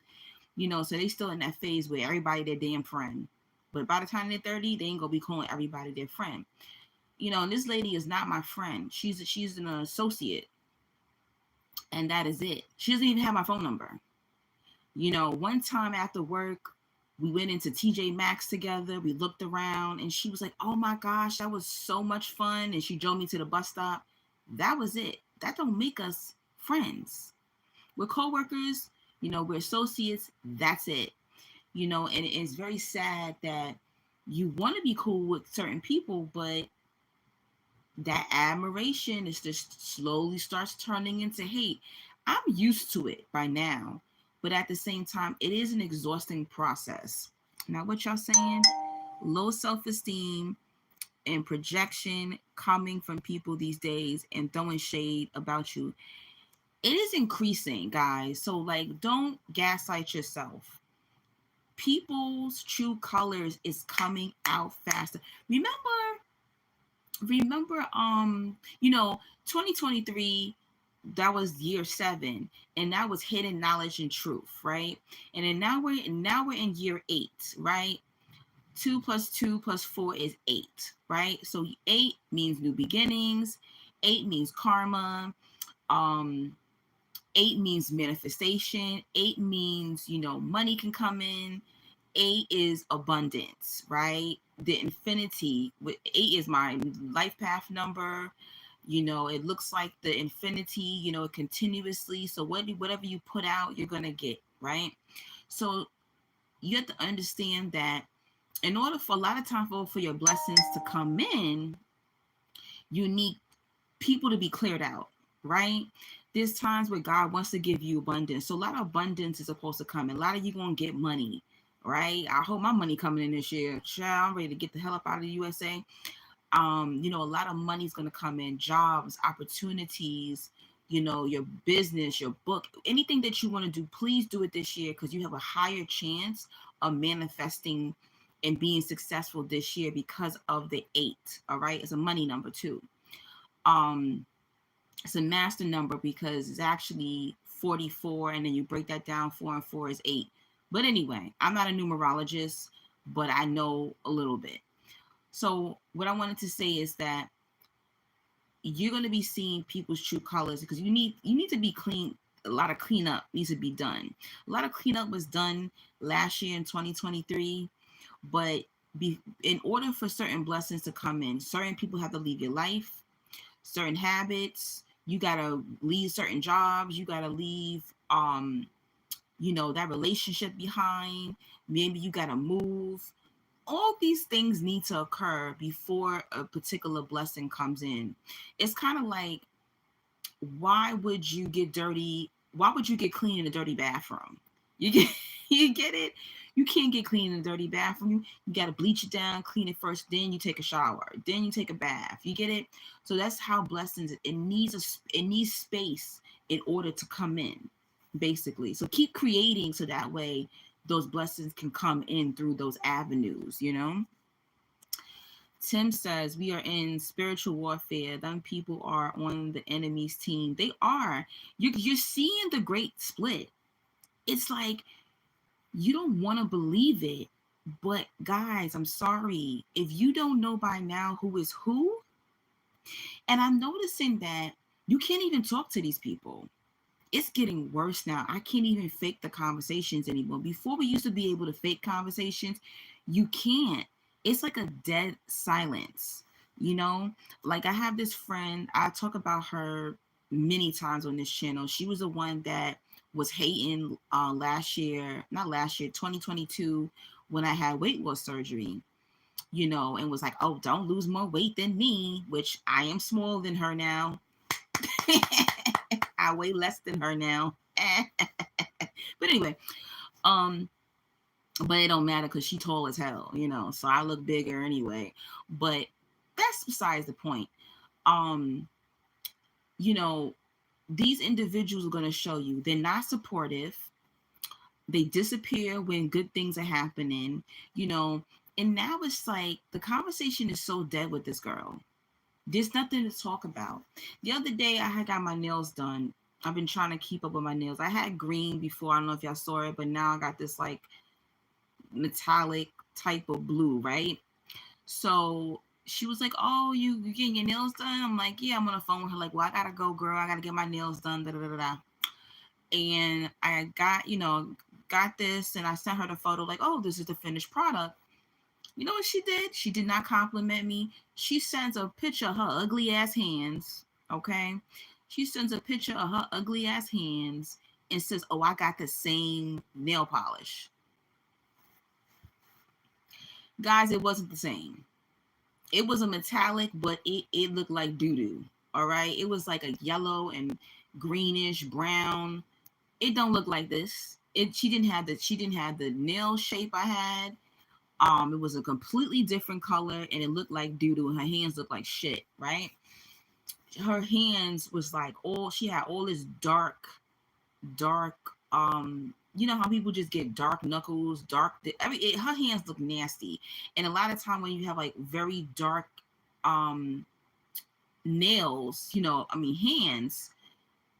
so they still in that phase where everybody their damn friend. But by the time they're 30, they ain't gonna be calling everybody their friend. And this lady is not my friend. She's an associate. And that is it. She doesn't even have my phone number. One time after work, we went into TJ Maxx together. We looked around and she was like, oh my gosh, that was so much fun. And she drove me to the bus stop. That was it. That don't make us friends. We're coworkers, we're associates. That's it. And it's very sad that you want to be cool with certain people, but that admiration is just slowly starts turning into hate. I'm used to it by now, but at the same time, it is an exhausting process. Now, what y'all saying? Low self-esteem and projection coming from people these days and throwing shade about you. It is increasing, guys. So, like, don't gaslight yourself. People's true colors is coming out faster. Remember 2023, that was year 7, and that was hidden knowledge and truth, right? And then now we're in year 8, right? 2 + 2 + 4 is 8, right? So 8 means new beginnings, 8 means karma, 8 means manifestation, 8 means money can come in, 8 is abundance, right? The infinity with 8 is my life path number. It looks like the infinity, continuously. So whatever you put out, you're gonna get, right? So you have to understand that in order for a lot of time for your blessings to come in, you need people to be cleared out, right? There's times where God wants to give you abundance. So a lot of abundance is supposed to come in. A lot of you gonna get money, right? I hope my money coming in this year. Child, I'm ready to get the hell up out of the USA. A lot of money's gonna come in, jobs, opportunities, your business, your book, anything that you want to do, please do it this year, because you have a higher chance of manifesting and being successful this year because of the 8. All right. It's a money number too. Um, it's a master number because it's actually 44, and then you break that down, 4 and 4 is 8. But anyway, I'm not a numerologist, but I know a little bit. So what I wanted to say is that you're going to be seeing people's true colors, because you need to be clean. A lot of cleanup needs to be done. A lot of cleanup was done last year in 2023, but in order for certain blessings to come in, certain people have to leave your life, certain habits. You gotta leave certain jobs. You gotta leave, that relationship behind. Maybe you gotta move. All these things need to occur before a particular blessing comes in. It's kind of like, why would you get dirty? Why would you get clean in a dirty bathroom? You get you get it? You can't get clean in a dirty bathroom. You got to bleach it down, clean it first, then you take a shower, then you take a bath. You get it? So that's how blessings, it needs space in order to come in, basically. So keep creating so that way those blessings can come in through those avenues. Tim says, we are in spiritual warfare. Them people are on the enemy's team. They are. You're seeing the great split. It's like, you don't want to believe it. But guys, I'm sorry. If you don't know by now who is who, and I'm noticing that you can't even talk to these people. It's getting worse now. I can't even fake the conversations anymore. Before, we used to be able to fake conversations. You can't. It's like a dead silence. Like, I have this friend, I talk about her many times on this channel. She was the one that was hating last year, not last year, 2022, when I had weight loss surgery, and was like, oh, don't lose more weight than me, which I am smaller than her now. I weigh less than her now. But anyway, but it don't matter because she tall as hell, so I look bigger anyway. But that's besides the point. You know, these individuals are going to show you they're not supportive. They disappear when good things are happening, and now it's like the conversation is so dead with this girl. There's nothing to talk about. The other day, I had got my nails done. I've been trying to keep up with my nails. I had green before. I don't know if y'all saw it, but now I got this like metallic type of blue, right? So she was like, oh, you getting your nails done? I'm like, yeah. I'm on the phone with her like, well, I gotta go, girl. I gotta get my nails done, da da da da. And I got this, and I sent her the photo like, oh, this is the finished product. You know what she did? She did not compliment me. She sends a picture of her ugly ass hands. Okay. She sends a picture of her ugly ass hands and says, oh, I got the same nail polish. Guys, it wasn't the same. It was a metallic, but it looked like doo-doo. All right. It was like a yellow and greenish brown. It don't look like this. She didn't have the nail shape I had. It was a completely different color, and it looked like doo-doo, and her hands looked like shit, right? Her hands was like she had all this dark, you know how people just get dark knuckles, her hands look nasty. And a lot of time when you have like very dark nails, hands,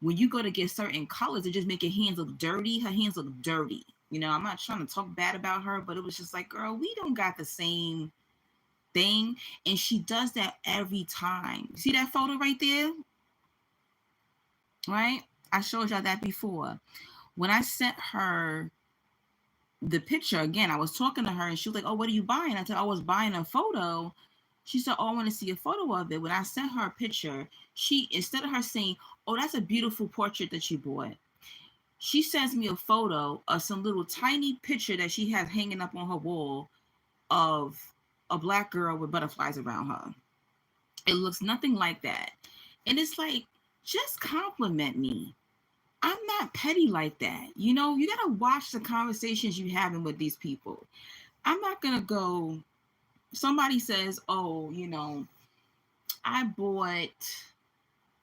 when you go to get certain colors, it just make your hands look dirty. Her hands look dirty. I'm not trying to talk bad about her, but it was just like, girl, we don't got the same thing. And she does that every time. See that photo right there? Right? I showed y'all that before. When I sent her the picture, again, I was talking to her and she was like, oh, what are you buying? I said, I was buying a photo. She said, oh, I want to see a photo of it. When I sent her a picture, instead of her saying, oh, that's a beautiful portrait that you bought, she sends me a photo of some little tiny picture that she has hanging up on her wall of a black girl with butterflies around her. It looks nothing like that. And it's like, just compliment me. I'm not petty like that. You got to watch the conversations you're having with these people. I'm not going to go, somebody says, oh, I bought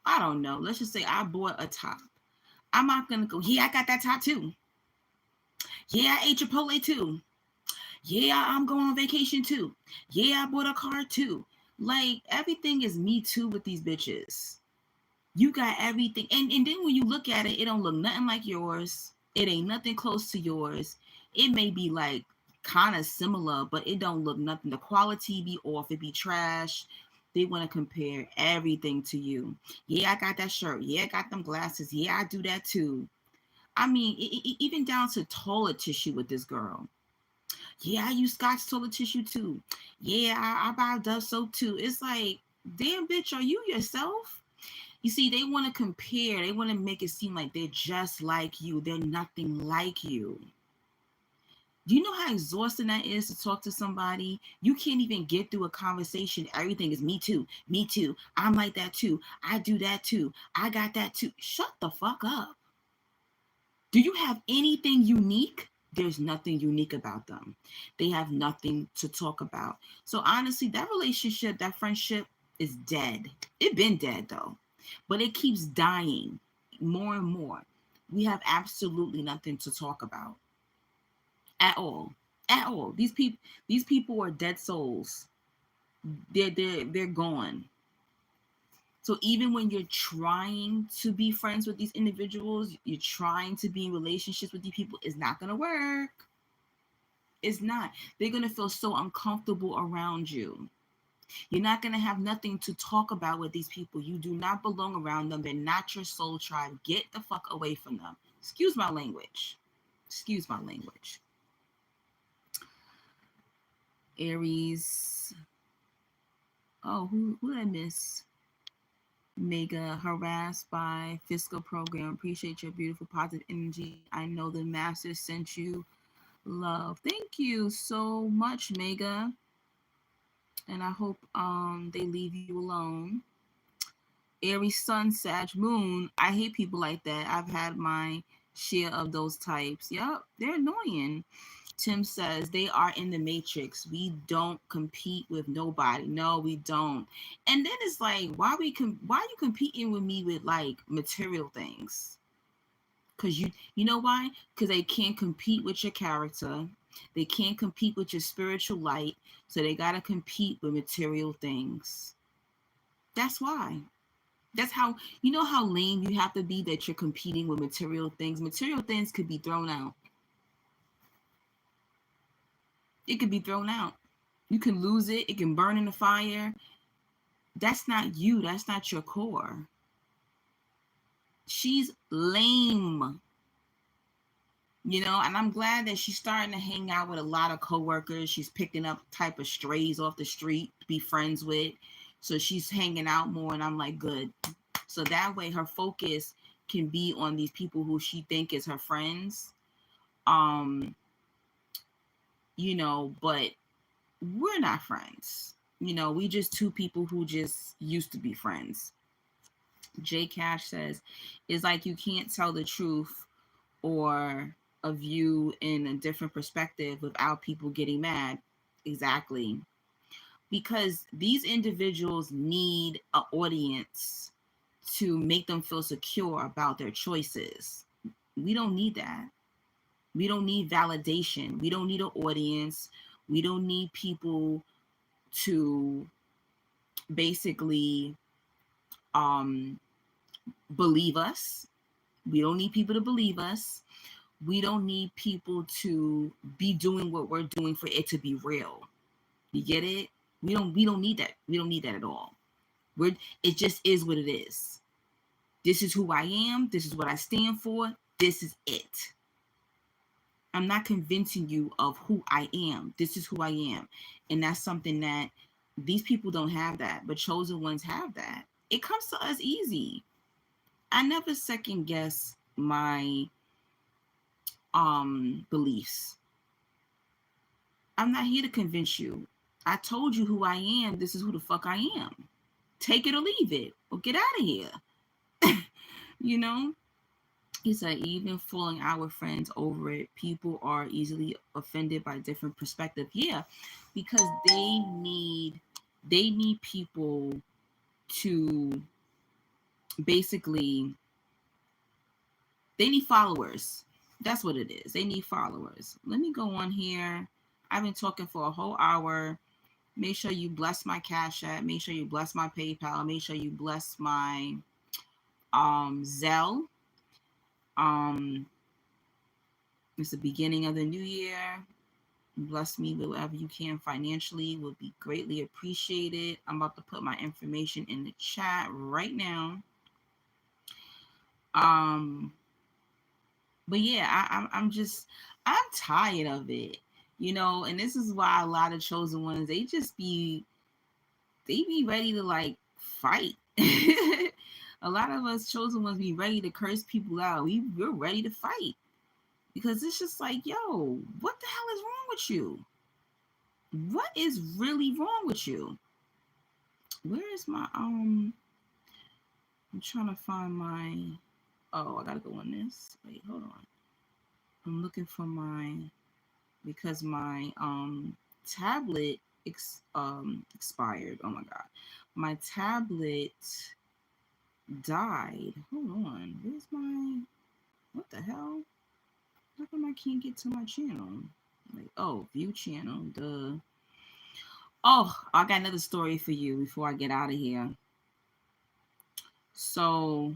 I don't know. Let's just say I bought a top. I'm not gonna go, yeah, I got that top too. Yeah, I ate Chipotle too. Yeah, I'm going on vacation too. Yeah, I bought a car too. Like everything is me too with these bitches. You got everything. And then when you look at it, it don't look nothing like yours. It ain't nothing close to yours. It may be like kind of similar, but it don't look nothing. The quality be off. It be trash. They want to compare everything to you. Yeah, I got that shirt. Yeah, I got them glasses. Yeah, I do that too. I mean, even down to toilet tissue with this girl. Yeah, I use Scotch toilet tissue too. Yeah, I buy Dove soap too. It's like, damn, bitch, are you yourself? You see, they want to compare. They want to make it seem like they're just like you. They're nothing like you. Do you know how exhausting that is to talk to somebody? You can't even get through a conversation. Everything is me too. Me too. I'm like that too. I do that too. I got that too. Shut the fuck up. Do you have anything unique? There's nothing unique about them. They have nothing to talk about. So honestly, that relationship, that friendship is dead. It been dead though, but it keeps dying more and more. We have absolutely nothing to talk about at all. At all. These people are dead souls. They're gone. So even when you're trying to be friends with these individuals, you're trying to be in relationships with these people, it's not going to work. It's not. They're going to feel so uncomfortable around you. You're not going to have nothing to talk about with these people. You do not belong around them. They're not your soul tribe. Get the fuck away from them. Excuse my language. Excuse my language. Aries. Oh, who did I miss? Mega harassed by fiscal program. Appreciate your beautiful positive energy. I know the master sent you love. Thank you so much, Mega. And I hope they leave you alone. Aries Sun, Sag Moon. I hate people like that. I've had my share of those types. Yep, they're annoying. Tim says they are in the matrix. We don't compete with nobody. No, we don't. And then it's like, why are you competing with me with like material things? Because you know why? Because they can't compete with your character. They can't compete with your spiritual light. So they gotta compete with material things. That's why. That's how, you know how lame you have to be that you're competing with material things. Material things could be thrown out. It could be thrown out. You can lose it. It can burn in the fire. That's not you. That's not your core. She's lame. You know, and I'm glad that she's starting to hang out with a lot of coworkers. She's picking up type of strays off the street to be friends with. So she's hanging out more, and I'm like, good. So that way her focus can be on these people who she think is her friends. You know, but we're not friends. You know, we just two people who just used to be friends. J Cash says, it's like you can't tell the truth or a view in a different perspective without people getting mad. Exactly. Because these individuals need an audience to make them feel secure about their choices. We don't need that. We don't need validation. We don't need an audience. We don't need people to basically believe us. We don't need people to believe us. We don't need people to be doing what we're doing for it to be real. You get it? We don't need that. We don't need that at all. It just is what it is. This is who I am. This is what I stand for. This is it. I'm not convincing you of who I am. This is who I am. And that's something that these people don't have that, but chosen ones have that. It comes to us easy. I never second guess my beliefs. I'm not here to convince you. I told you who I am. This is who the fuck I am. Take it or leave it, or get out of here. You know? He said, even falling out with friends over it, people are easily offended by different perspective. Yeah, because they need people to basically they need followers. That's what it is. They need followers. Let me go on here. I've been talking for a whole hour. Make sure you bless my Cash App. Make sure you bless my PayPal. Make sure you bless my Zelle. Um, it's the beginning of the new year. Bless me with whatever you can financially. Would be greatly appreciated. I'm about to put my information in the chat right now. But yeah, I'm tired of it, and this is why a lot of chosen ones they be ready to like fight. A lot of us chosen ones be ready to curse people out. We're ready to fight because it's just like, yo, what the hell is wrong with you? What is really wrong with you? Where is my I'm trying to find my I gotta go on this. Wait, hold on. I'm looking for because my tablet expired. Oh my god. My tablet died. Hold on. Where's my what the hell? How come I can't get to my channel? Like, view channel. Duh. Oh, I got another story for you before I get out of here. So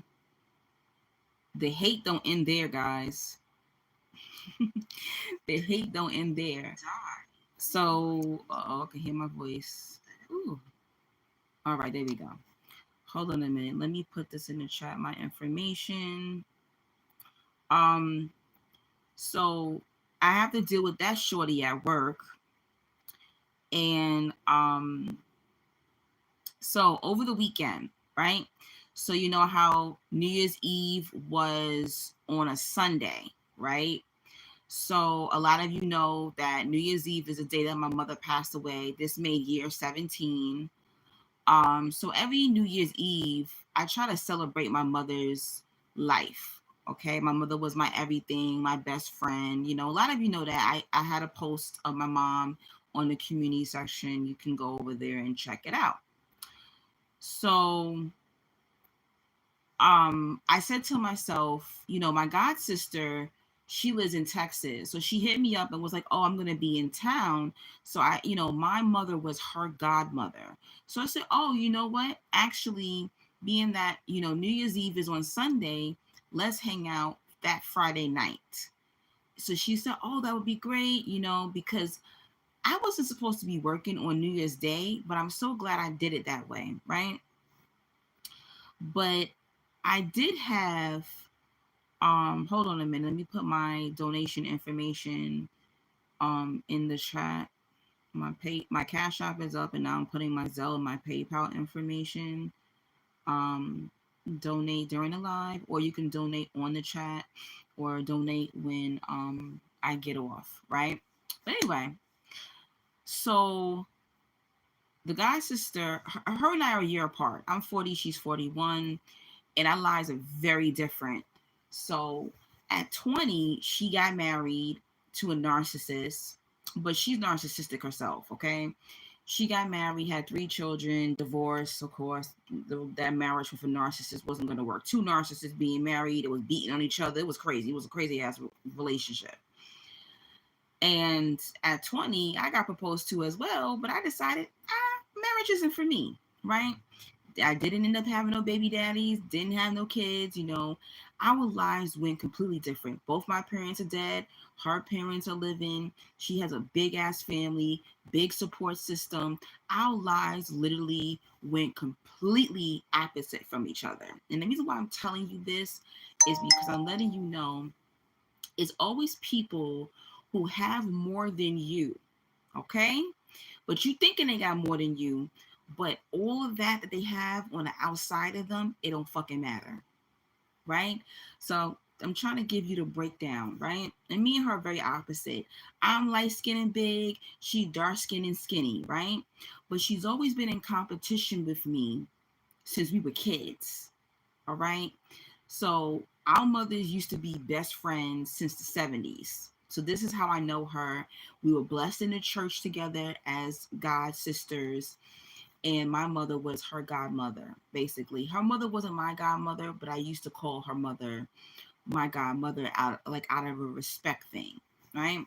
the hate don't end there, guys. The hate don't end there. So, I can hear my voice. Ooh. All right, there we go. Hold on a minute. Let me put this in the chat, my information. So I have to deal with that shorty at work. And so over the weekend, right? So you know how New Year's Eve was on a Sunday, right? So a lot of you know that New Year's Eve is the day that my mother passed away. This made year 17. So every New Year's Eve, I try to celebrate my mother's life. Okay, my mother was my everything, my best friend. A lot of you know that I had a post of my mom on the community section. You can go over there and check it out. So I said to myself, my god sister, she lives in Texas. So she hit me up and was like, oh, I'm going to be in town. So my mother was her godmother. So I said, oh, you know what? Actually, being that, New Year's Eve is on Sunday, let's hang out that Friday night. So she said, oh, that would be great, because I wasn't supposed to be working on New Year's Day, but I'm so glad I did it that way, right? But I did have hold on a minute. Let me put my donation information in the chat. My Cash App is up, and now I'm putting my Zelle and my PayPal information. Donate during the live, or you can donate on the chat, or donate when I get off, right? But anyway, so the guy's sister, her and I are a year apart. I'm 40, she's 41, and our lives are very different. So at 20, she got married to a narcissist, but she's narcissistic herself, okay? She got married, had 3 children, divorced, of course. That marriage with a narcissist wasn't going to work. 2 narcissists being married, it was beating on each other. It was crazy. It was a crazy-ass relationship. And at 20, I got proposed to as well, but I decided, marriage isn't for me, right? I didn't end up having no baby daddies, didn't have no kids, Our lives went completely different. Both my parents are dead. Her parents are living. She has a big ass family, big support system. Our lives literally went completely opposite from each other. And the reason why I'm telling you this is because I'm letting you know it's always people who have more than you, okay? But you thinking they got more than you, but all of that they have on the outside of them, it don't fucking matter, right? So I'm trying to give you the breakdown, right? And me and her are very opposite. I'm light-skinned and big. She dark-skinned and skinny, right? But she's always been in competition with me since we were kids, all right? So our mothers used to be best friends since the 70s. So this is how I know her. We were blessed in the church together as God sisters. and my mother was her godmother. Basically, her mother wasn't my godmother, but I used to call her mother my godmother out of a respect thing, right?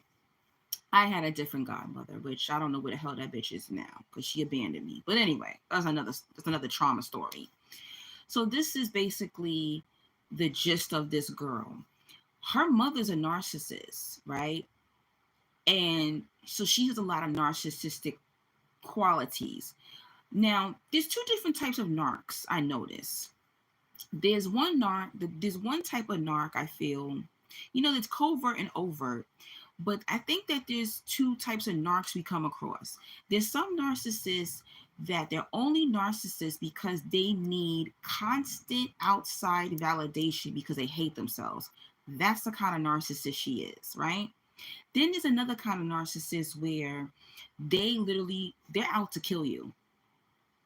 I had a different godmother, which I don't know where the hell that bitch is now because she abandoned me. But anyway, that's another trauma story. So this is basically the gist of this girl. Her mother's a narcissist, right? And so she has a lot of narcissistic qualities. Now, there's two different types of narcs I notice. There's one type of narc I feel, that's covert and overt. But I think that there's two types of narcs we come across. There's some narcissists that they're only narcissists because they need constant outside validation because they hate themselves. That's the kind of narcissist she is, right? Then there's another kind of narcissist where they're out to kill you,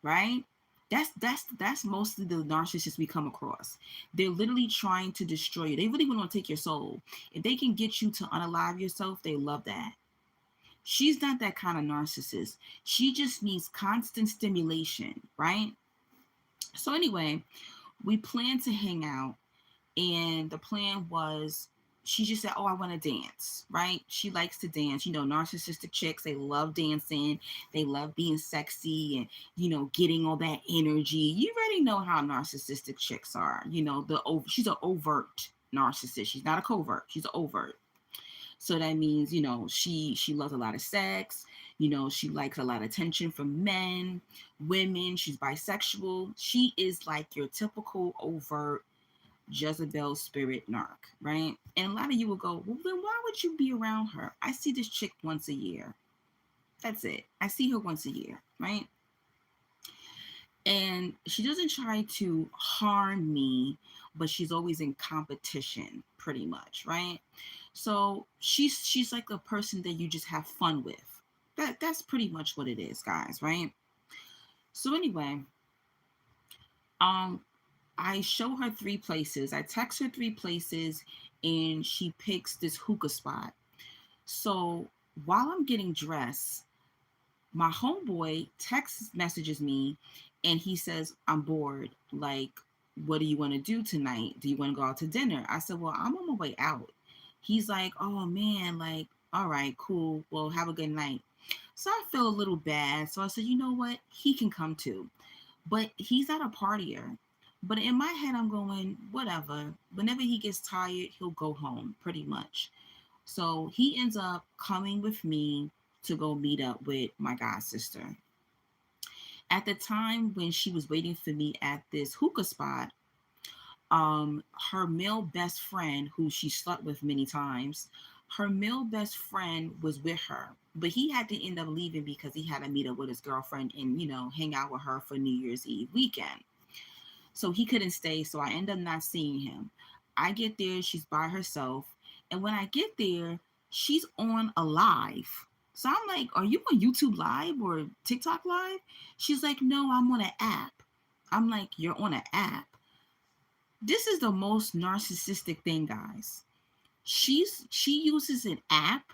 right? That's mostly the narcissists we come across. They're literally trying to destroy you. They really want to take your soul. If they can get you to unalive yourself, they love that. She's not that kind of narcissist. She just needs constant stimulation, right? So anyway, we plan to hang out, and the plan was she just said, "Oh, I want to dance," right? She likes to dance. Narcissistic chicks, they love dancing. They love being sexy and, getting all that energy. You already know how narcissistic chicks are. She's an overt narcissist. She's not a covert. She's an overt. So that means, she loves a lot of sex. She likes a lot of attention from men, women. She's bisexual. She is like your typical overt Jezebel spirit narc, right? And a lot of you will go, well, then why would you be around her? I see this chick once a year. That's it. I see her once a year, right? And she doesn't try to harm me, but she's always in competition, pretty much, right? So she's like a person that you just have fun with. That's pretty much what it is, guys, right? So anyway, I show her 3 places. I text her 3 places, and she picks this hookah spot. So while I'm getting dressed, my homeboy text messages me, and he says, "I'm bored. Like, what do you want to do tonight? Do you want to go out to dinner?" I said, "Well, I'm on my way out." He's like, "Oh man, like, all right, cool. Well, have a good night." So I feel a little bad. So I said, "You know what? He can come too." But he's not a partier. But in my head, I'm going, whatever. Whenever he gets tired, he'll go home, pretty much. So he ends up coming with me to go meet up with my god sister. At the time when she was waiting for me at this hookah spot, her male best friend, who she slept with many times, her male best friend was with her. But he had to end up leaving because he had to meet up with his girlfriend and, hang out with her for New Year's Eve weekend. So he couldn't stay, so I end up not seeing him. I get there, she's by herself. And when I get there, she's on a live. So I'm like, "Are you on YouTube Live or TikTok Live?" She's like, "No, I'm on an app." I'm like, "You're on an app?" This is the most narcissistic thing, guys. She uses an app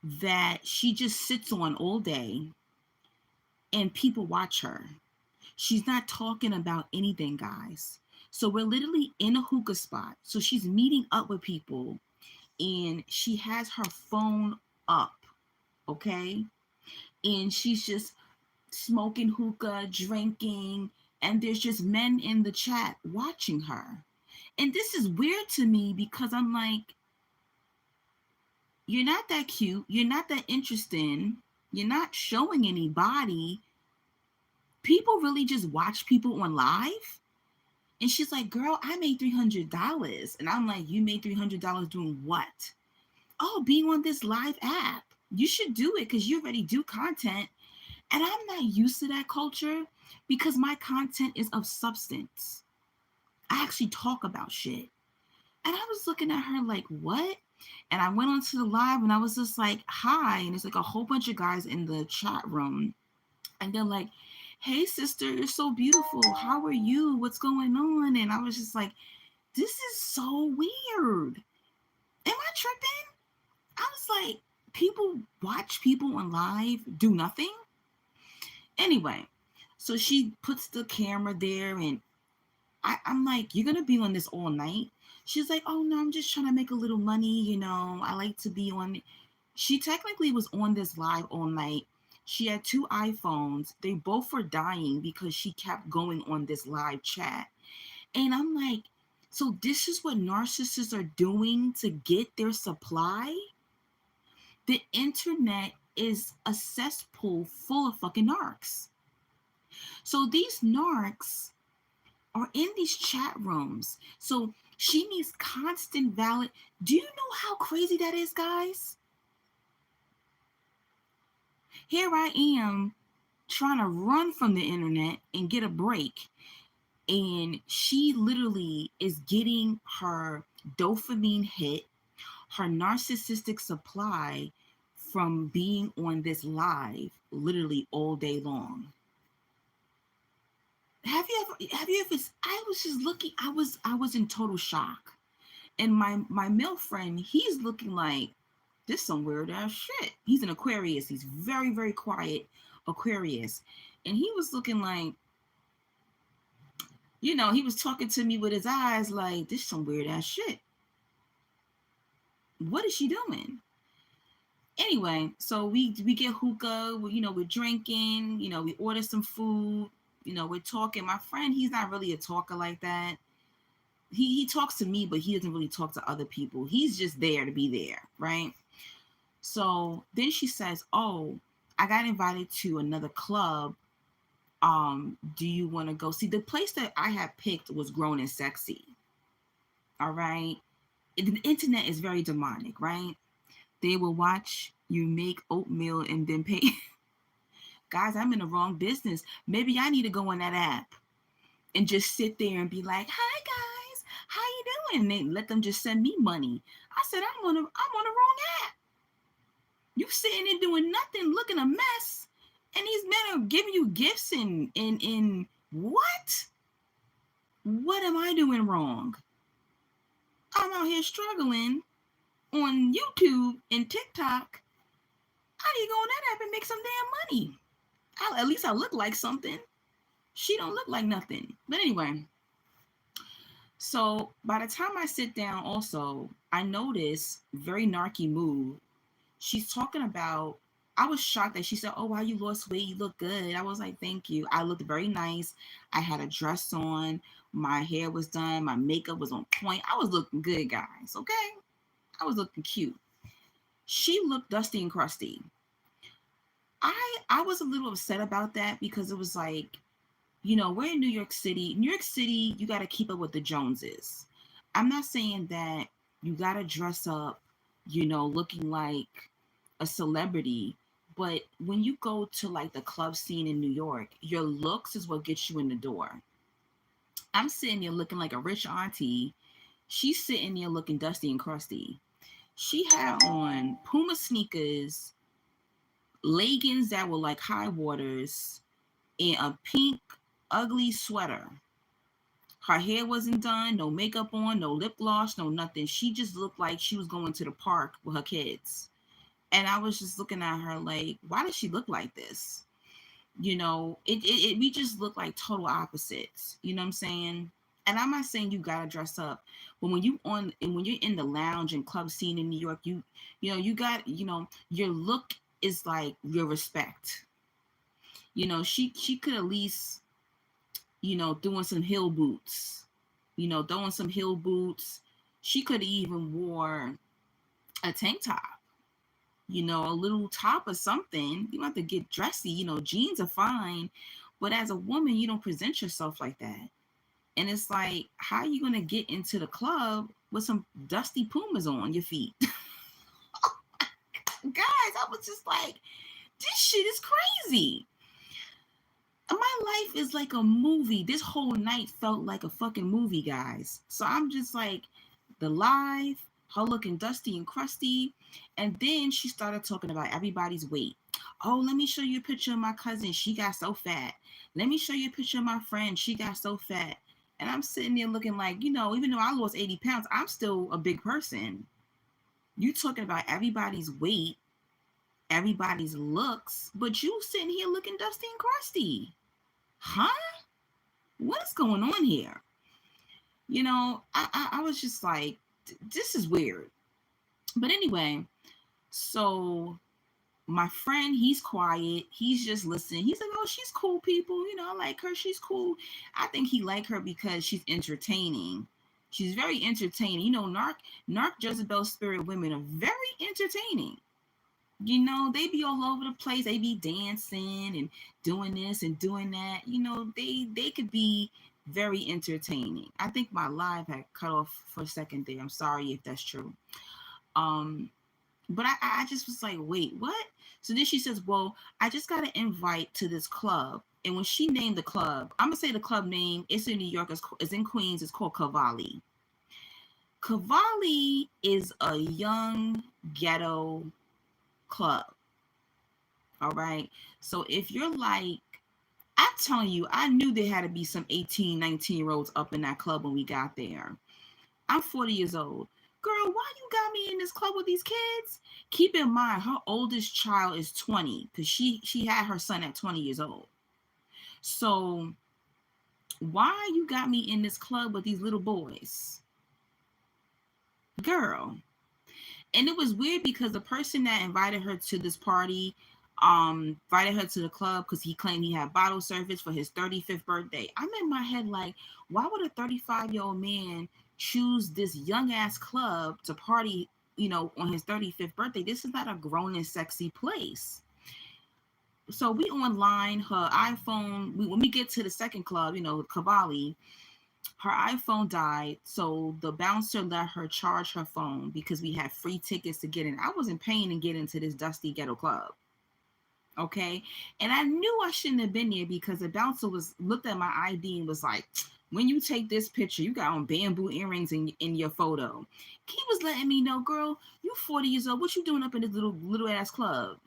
that she just sits on all day and people watch her. She's not talking about anything, guys. So we're literally in a hookah spot. So she's meeting up with people and she has her phone up, okay? And she's just smoking hookah, drinking, and there's just men in the chat watching her. And this is weird to me because I'm like, you're not that cute, you're not that interesting, you're not showing any body. People really just watch people on live? And she's like, "Girl, I made $300. And I'm like, "You made $300 doing what?" "Oh, being on this live app. You should do it because you already do content." And I'm not used to that culture because my content is of substance. I actually talk about shit. And I was looking at her like, "What?" And I went onto the live and I was just like, "Hi." And there's like a whole bunch of guys in the chat room. And they're like, "Hey, sister, you're so beautiful. How are you? What's going on?" And I was just like, this is so weird. Am I tripping? I was like, people watch people on live do nothing? Anyway, so she puts the camera there, and I'm like, you're gonna be on this all night? She's like, oh no, I'm just trying to make a little money, I like to be on. She technically was on this live all night. She had two iPhones. They both were dying because she kept going on this live chat. And I'm like, so this is what narcissists are doing to get their supply? The internet is a cesspool full of fucking narcs. So these narcs are in these chat rooms. So she needs constant valid. Do you know how crazy that is, guys? Here I am trying to run from the internet and get a break. And she literally is getting her dopamine hit, her narcissistic supply from being on this live literally all day long. Have you ever I was just looking, I was in total shock. And my male friend, he's looking like this some weird ass shit. He's an Aquarius. He's very, very quiet Aquarius. And he was looking like, he was talking to me with his eyes like, this some weird ass shit. What is she doing? Anyway, so we get hookah, we're drinking, we order some food, we're talking. My friend, he's not really a talker like that. He talks to me, but he doesn't really talk to other people. He's just there to be there, right? So then she says, oh, I got invited to another club. Do you want to go? See, the place that I had picked was Grown and Sexy. All right. The internet is very demonic, right? They will watch you make oatmeal and then pay. Guys, I'm in the wrong business. Maybe I need to go on that app and just sit there and be like, hi guys, how you doing? And they let them just send me money. I said, I'm on the wrong app. You sitting there doing nothing, looking a mess. And these men are giving you gifts and what? What am I doing wrong? I'm out here struggling on YouTube and TikTok. How do you go on that app and make some damn money? At least I look like something. She don't look like nothing. But anyway, so by the time I sit down also, I notice very narky move. She's talking about, I was shocked that she said, oh, wow, you lost weight. You look good. I was like, thank you. I looked very nice. I had a dress on. My hair was done. My makeup was on point. I was looking good, guys. Okay. I was looking cute. She looked dusty and crusty. I was a little upset about that because it was like, we're in New York City. New York City, you got to keep up with the Joneses. I'm not saying that you got to dress up, looking like a celebrity. But when you go to like the club scene in New York, your looks is what gets you in the door. I'm sitting there looking like a rich auntie. She's sitting there looking dusty and crusty. She had on Puma sneakers, leggings that were like high waters, and a pink ugly sweater. Her hair wasn't done, no makeup on, no lip gloss, no nothing. She just looked like she was going to the park with her kids. And I was just looking at her like, why does she look like this? We just look like total opposites. You know what I'm saying? And I'm not saying you gotta dress up, but when you're in the lounge and club scene in New York, you got, your look is like your respect. She could at least, doing some heel boots, throwing some heel boots. She could even wore a tank top, a little top or something. You don't have to get dressy, jeans are fine. But as a woman, you don't present yourself like that. And it's like, how are you going to get into the club with some dusty Pumas on your feet? Guys, I was just like, this shit is crazy. My life is like a movie. This whole night felt like a fucking movie, guys. So I'm just like, the live, her looking dusty and crusty. And then she started talking about everybody's weight. Oh, let me show you a picture of my cousin. She got so fat. Let me show you a picture of my friend. She got so fat. And I'm sitting there looking like, even though I lost 80 pounds, I'm still a big person. You talking about everybody's weight. everybody's looks, but you sitting here looking dusty and crusty. Huh? What's going on here? I was just like, this is weird. But anyway, so my friend, he's quiet. He's just listening. He's like, oh, she's cool, people. I like her. She's cool. I think he like her because she's entertaining. She's very entertaining. Narc Jezebel spirit women are very entertaining. They be all over the place. They be dancing and doing this and doing that. They could be very entertaining. I think my live had cut off for a second there. I'm sorry if that's true. But I just was like, wait, what? So then she says, well, I just got an invite to this club. And when she named the club, I'm going to say the club name, it's in New York, it's in Queens, it's called Cavalli. Cavalli is a young ghetto club. All right. So if you're like, I'm telling you, I knew there had to be some 18, 19-year-olds up in that club when we got there. I'm 40 years old. Girl, why you got me in this club with these kids? Keep in mind, her oldest child is 20 because she had her son at 20 years old. So why you got me in this club with these little boys? Girl. And it was weird because the person that invited her to this party invited her to the club because he claimed he had bottle service for his 35th birthday. I'm in my head like, why would a 35-year-old man choose this young ass club to party, on his 35th birthday? This is not a grown and sexy place. So we online, her iPhone, when we get to the second club, Cavalli, her iPhone died, so the bouncer let her charge her phone because we had free tickets to get in. I wasn't paying to get into this dusty ghetto club. Okay. And I knew I shouldn't have been there because the bouncer looked at my ID and was like, when you take this picture, you got on bamboo earrings in your photo. He was letting me know, girl, you 40 years old. What you doing up in this little ass club?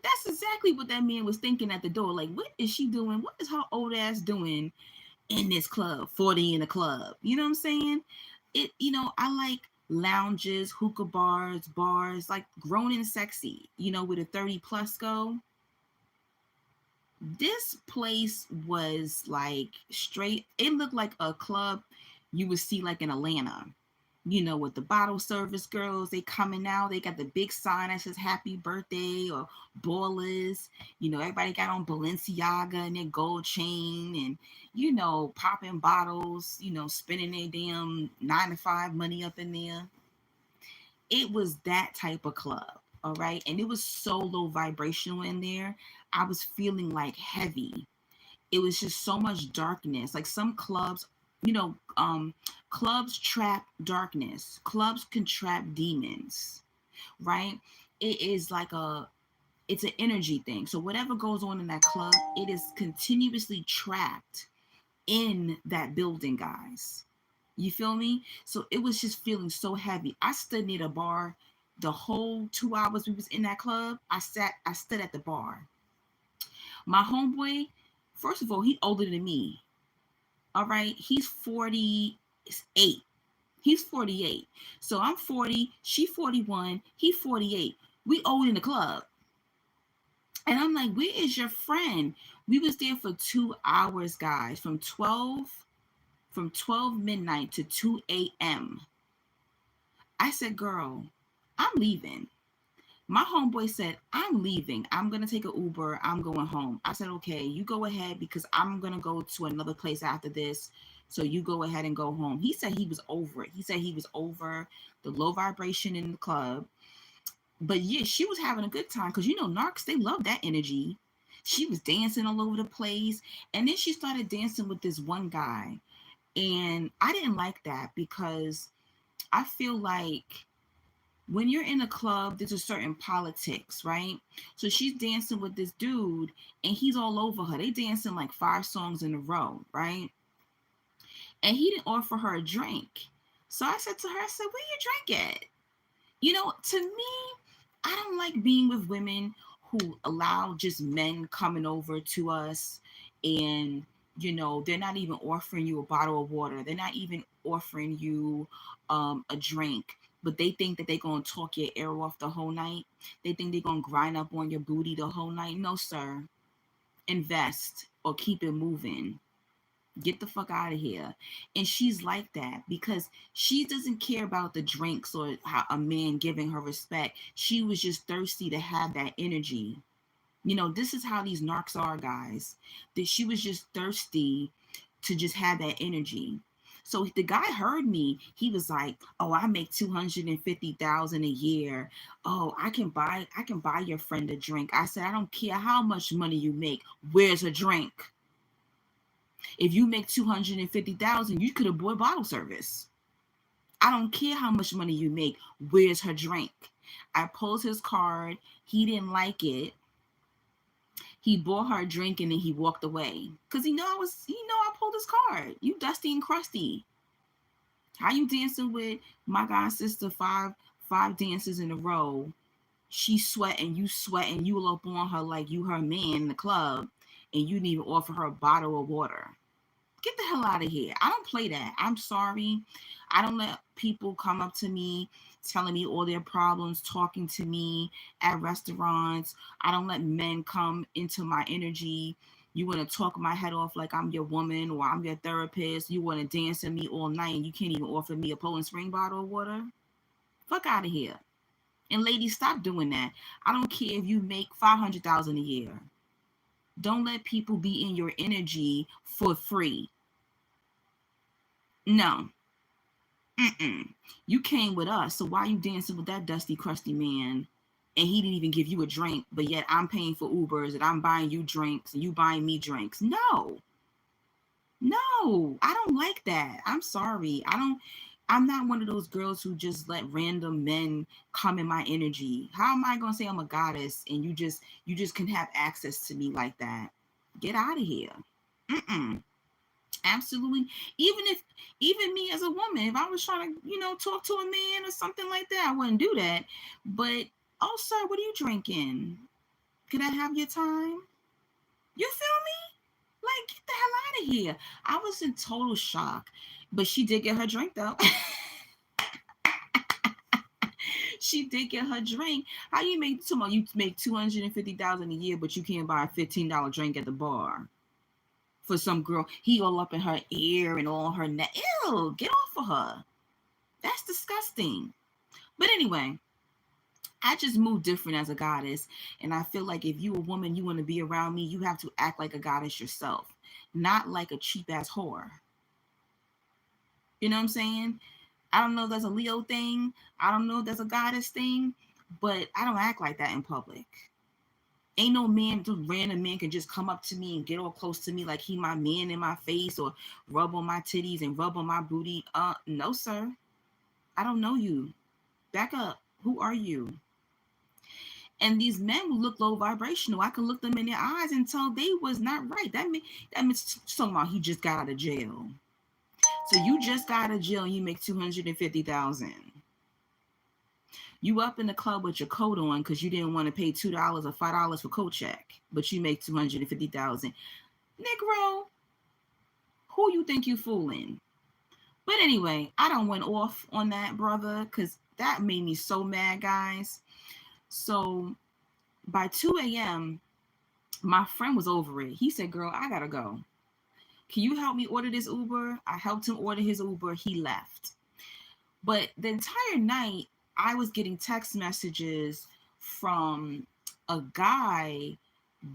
That's exactly what that man was thinking at the door. Like, what is she doing? What is her old ass doing in this club? 40 in a club. You know what I'm saying? I like lounges, hookah bars, like grown and sexy, where the 30 plus go. This place was like straight, it looked like a club you would see like in Atlanta, with the bottle service girls, they coming out, they got the big sign that says happy birthday or ballers, everybody got on Balenciaga and their gold chain and, popping bottles, spending their damn 9 to 5 money up in there. It was that type of club. All right. And it was so low vibrational in there. I was feeling like heavy. It was just so much darkness. Like some clubs, clubs trap darkness. Clubs can trap demons, right? It is like it's an energy thing. So whatever goes on in that club, it is continuously trapped in that building, guys. You feel me? So it was just feeling so heavy. I stood near the bar the whole 2 hours we was in that club. I stood at the bar. My homeboy, first of all, he older than me. All right. He's 48. He's 48. So I'm 40. She 41. He 48. We old in the club. And I'm like, where is your friend? We was there for 2 hours, guys, from 12 midnight to 2 a.m. I said, girl, I'm leaving. My homeboy said, I'm leaving. I'm going to take an Uber. I'm going home. I said, okay, you go ahead because I'm going to go to another place after this. So you go ahead and go home. He said he was over it. He said he was over the low vibration in the club. But yeah, she was having a good time because, narcs, they love that energy. She was dancing all over the place. And then she started dancing with this one guy. And I didn't like that because I feel like when you're in a club, there's a certain politics, right? So she's dancing with this dude and he's all over her. They dancing like 5 songs in a row, right? And he didn't offer her a drink. So I said to her, I said, where your drink at? To me, I don't like being with women who allow just men coming over to us and they're not even offering you a bottle of water. They're not even offering you a drink. but they think that they're going to talk your ear off the whole night. They think they're going to grind up on your booty the whole night. No, sir. Invest or keep it moving. Get the fuck out of here. And she's like that because she doesn't care about the drinks or how a man giving her respect. She was just thirsty to have that energy. You know, this is how these narcs are, guys. That she was just thirsty to just have that energy. So the guy heard me. He was like, "Oh, I make 250,000 a year. Oh, I can buy your friend a drink." I said, "I don't care how much money you make. Where's a drink? If you make 250,000, you could have bought bottle service. I don't care how much money you make. Where's her drink?" I pulled his card. He didn't like it. He bought her a drink and then he walked away. Cause I pulled his card. You dusty and crusty. How you dancing with my god sister five dances in a row? She sweating, you all up on her like you her man in the club, and you didn't even offer her a bottle of water. Get the hell out of here. I don't play that. I'm sorry. I don't let people come up to me telling me all their problems, talking to me at restaurants. I don't let men come into my energy. You want to talk my head off like I'm your woman or I'm your therapist. You want to dance with me all night and you can't even offer me a Poland Spring bottle of water. Fuck out of here. And ladies, stop doing that. I don't care if you make 500,000 a year. Don't let people be in your energy for free. No. You came with us, so why are you dancing with that dusty, crusty man? And he didn't even give you a drink, but yet I'm paying for Ubers and I'm buying you drinks and you buying me drinks. No, I don't like that. I'm sorry. I'm not one of those girls who just let random men come in my energy. How am I gonna say I'm a goddess and you just can have access to me like that? Get out of here. Absolutely. Even me as a woman, if I was trying to talk to a man or something like that, I wouldn't do that. But, "Oh, sir, what are you drinking? Could I have your time?" You feel me? Like, get the hell out of here. I was in total shock. But she did get her drink though. She did get her drink. How you make 250,000 a year, but you can't buy a $15 drink at the bar? For some girl, he all up in her ear and all her neck. Ew, get off of her. That's disgusting. But anyway, I just move different as a goddess. And I feel like if you a woman, you want to be around me, you have to act like a goddess yourself. Not like a cheap ass whore. You know what I'm saying? I don't know if that's a Leo thing. I don't know if that's a goddess thing. But I don't act like that in public. Ain't no man, just random man can just come up to me and get all close to me like he my man in my face or rub on my titties and rub on my booty. No, sir. I don't know you. Back up. Who are you? And these men who look low vibrational, I can look them in their eyes and tell they was not right. That means talking about he just got out of jail. So you just got out of jail and you make 250,000. You up in the club with your coat on because you didn't want to pay $2 or $5 for coat check, but you make 250,000. Negro, who you think you fooling? But anyway, I don't went off on that, brother, because that made me so mad, guys. So by 2 a.m., my friend was over it. He said, "Girl, I gotta go. Can you help me order this Uber?" I helped him order his Uber. He left. But the entire night, I was getting text messages from a guy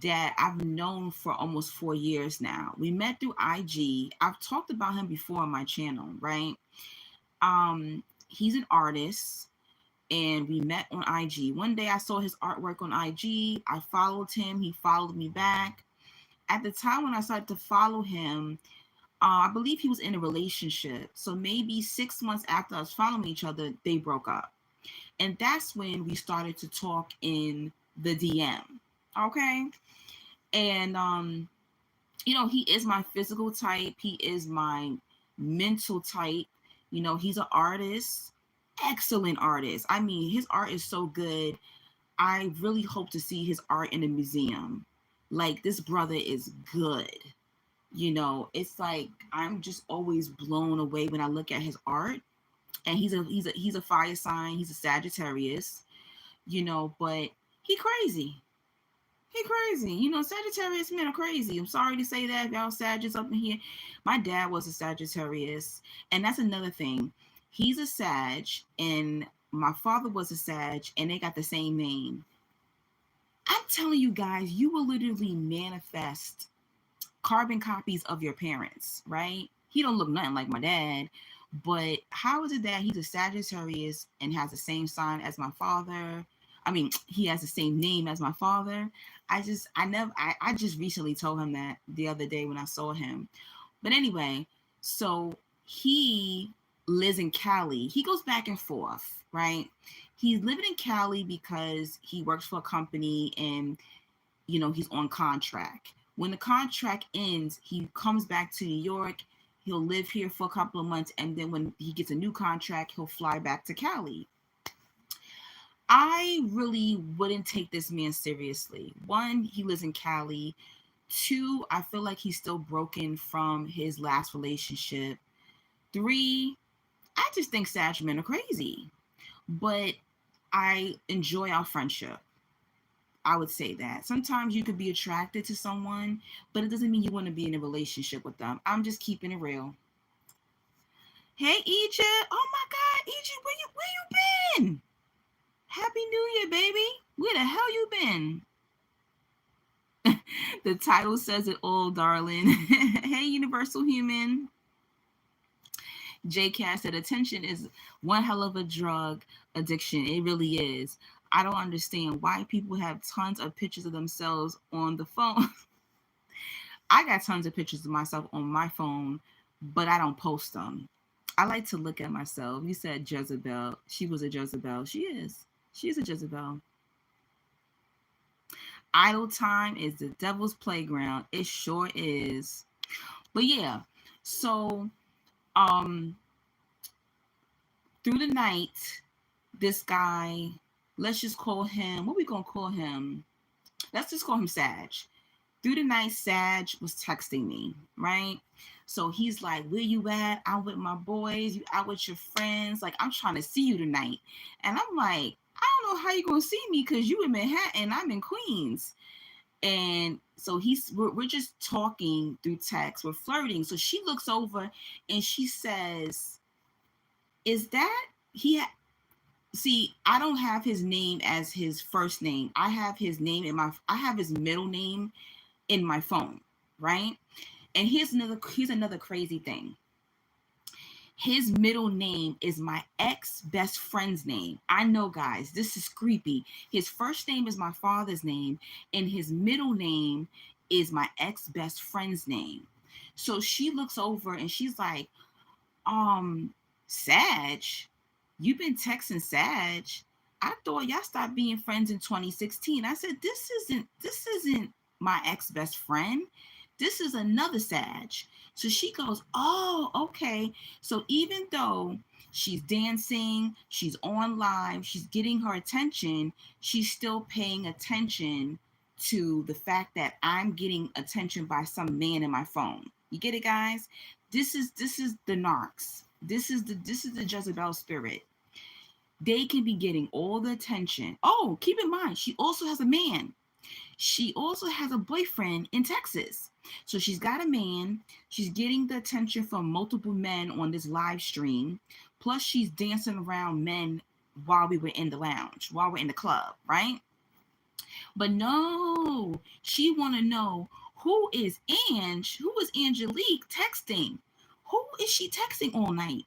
that I've known for almost 4 years now. We met through IG. I've talked about him before on my channel, right? He's an artist and we met on IG. One day I saw his artwork on IG. I followed him. He followed me back. At the time when I started to follow him, I believe he was in a relationship. So maybe 6 months after us following each other, they broke up. And that's when we started to talk in the DM. Okay. And, he is my physical type. He is my mental type. He's an artist, excellent artist. I mean, his art is so good. I really hope to see his art in a museum. Like, this brother is good. It's like I'm just always blown away when I look at his art. and he's a fire sign. He's a Sagittarius, but he crazy. He crazy. Sagittarius men are crazy. I'm sorry to say that, y'all Sagittarius up in here. My dad was a Sagittarius, and that's another thing. He's a Sag, and my father was a Sag, and they got the same name. I'm telling you guys, you will literally manifest carbon copies of your parents, right? He don't look nothing like my dad, but how is it that he's a Sagittarius and has the same sign as my father? I mean, he has the same name as my father. I just recently told him that the other day when I saw him. But anyway, so he lives in Cali. He goes back and forth, right? He's living in Cali because he works for a company, and he's on contract. When the contract ends, he comes back to New York. He'll live here for a couple of months, and then when he gets a new contract, he'll fly back to Cali. I really wouldn't take this man seriously. One, he lives in Cali. Two, I feel like he's still broken from his last relationship. Three, I just think Sag men are crazy. But I enjoy our friendship. I would say that. Sometimes you could be attracted to someone, but it doesn't mean you want to be in a relationship with them. I'm just keeping it real. Hey, Egypt. Oh my God, Egypt, where you been? Happy New Year, baby. Where the hell you been? The title says it all, darling. Hey, Universal Human. J-Cat said attention is one hell of a drug addiction. It really is. I don't understand why people have tons of pictures of themselves on the phone. I got tons of pictures of myself on my phone, but I don't post them. I like to look at myself. You said Jezebel. She was a Jezebel. She is. She is a Jezebel. Idle time is the devil's playground. It sure is. But yeah, so through the night, this guy, let's just call him, what we gonna call him? Let's just call him Sag. Through the night, Sag was texting me, right? So he's like, where you at? I'm with my boys. You out with your friends? Like, I'm trying to see you tonight. And I'm like, I don't know how you gonna see me because you in Manhattan, I'm in Queens. And so we're just talking through text, we're flirting. So she looks over and she says, is that see, I don't have his name as his first name. I have his middle name in my phone, right? And here's another crazy thing. His middle name is my ex best friend's name. I know, guys, this is creepy. His first name is my father's name, and his middle name is my ex best friend's name. So she looks over and she's like, Sag, you've been texting Sag. I thought y'all stopped being friends in 2016. I said, this isn't my ex best friend. This is another Sag. So she goes, oh, okay. So even though she's dancing, she's on live, she's getting her attention, she's still paying attention to the fact that I'm getting attention by some man in my phone. You get it, guys? This is the narcs. This is the Jezebel spirit. They can be getting all the attention. Oh, keep in mind, she also has a man. She also has a boyfriend in Texas. So she's got a man. She's getting the attention from multiple men on this live stream. Plus, she's dancing around men while we were in the lounge, while we're in the club, right? But no, she want to know who is Angelique texting? Who is she texting all night?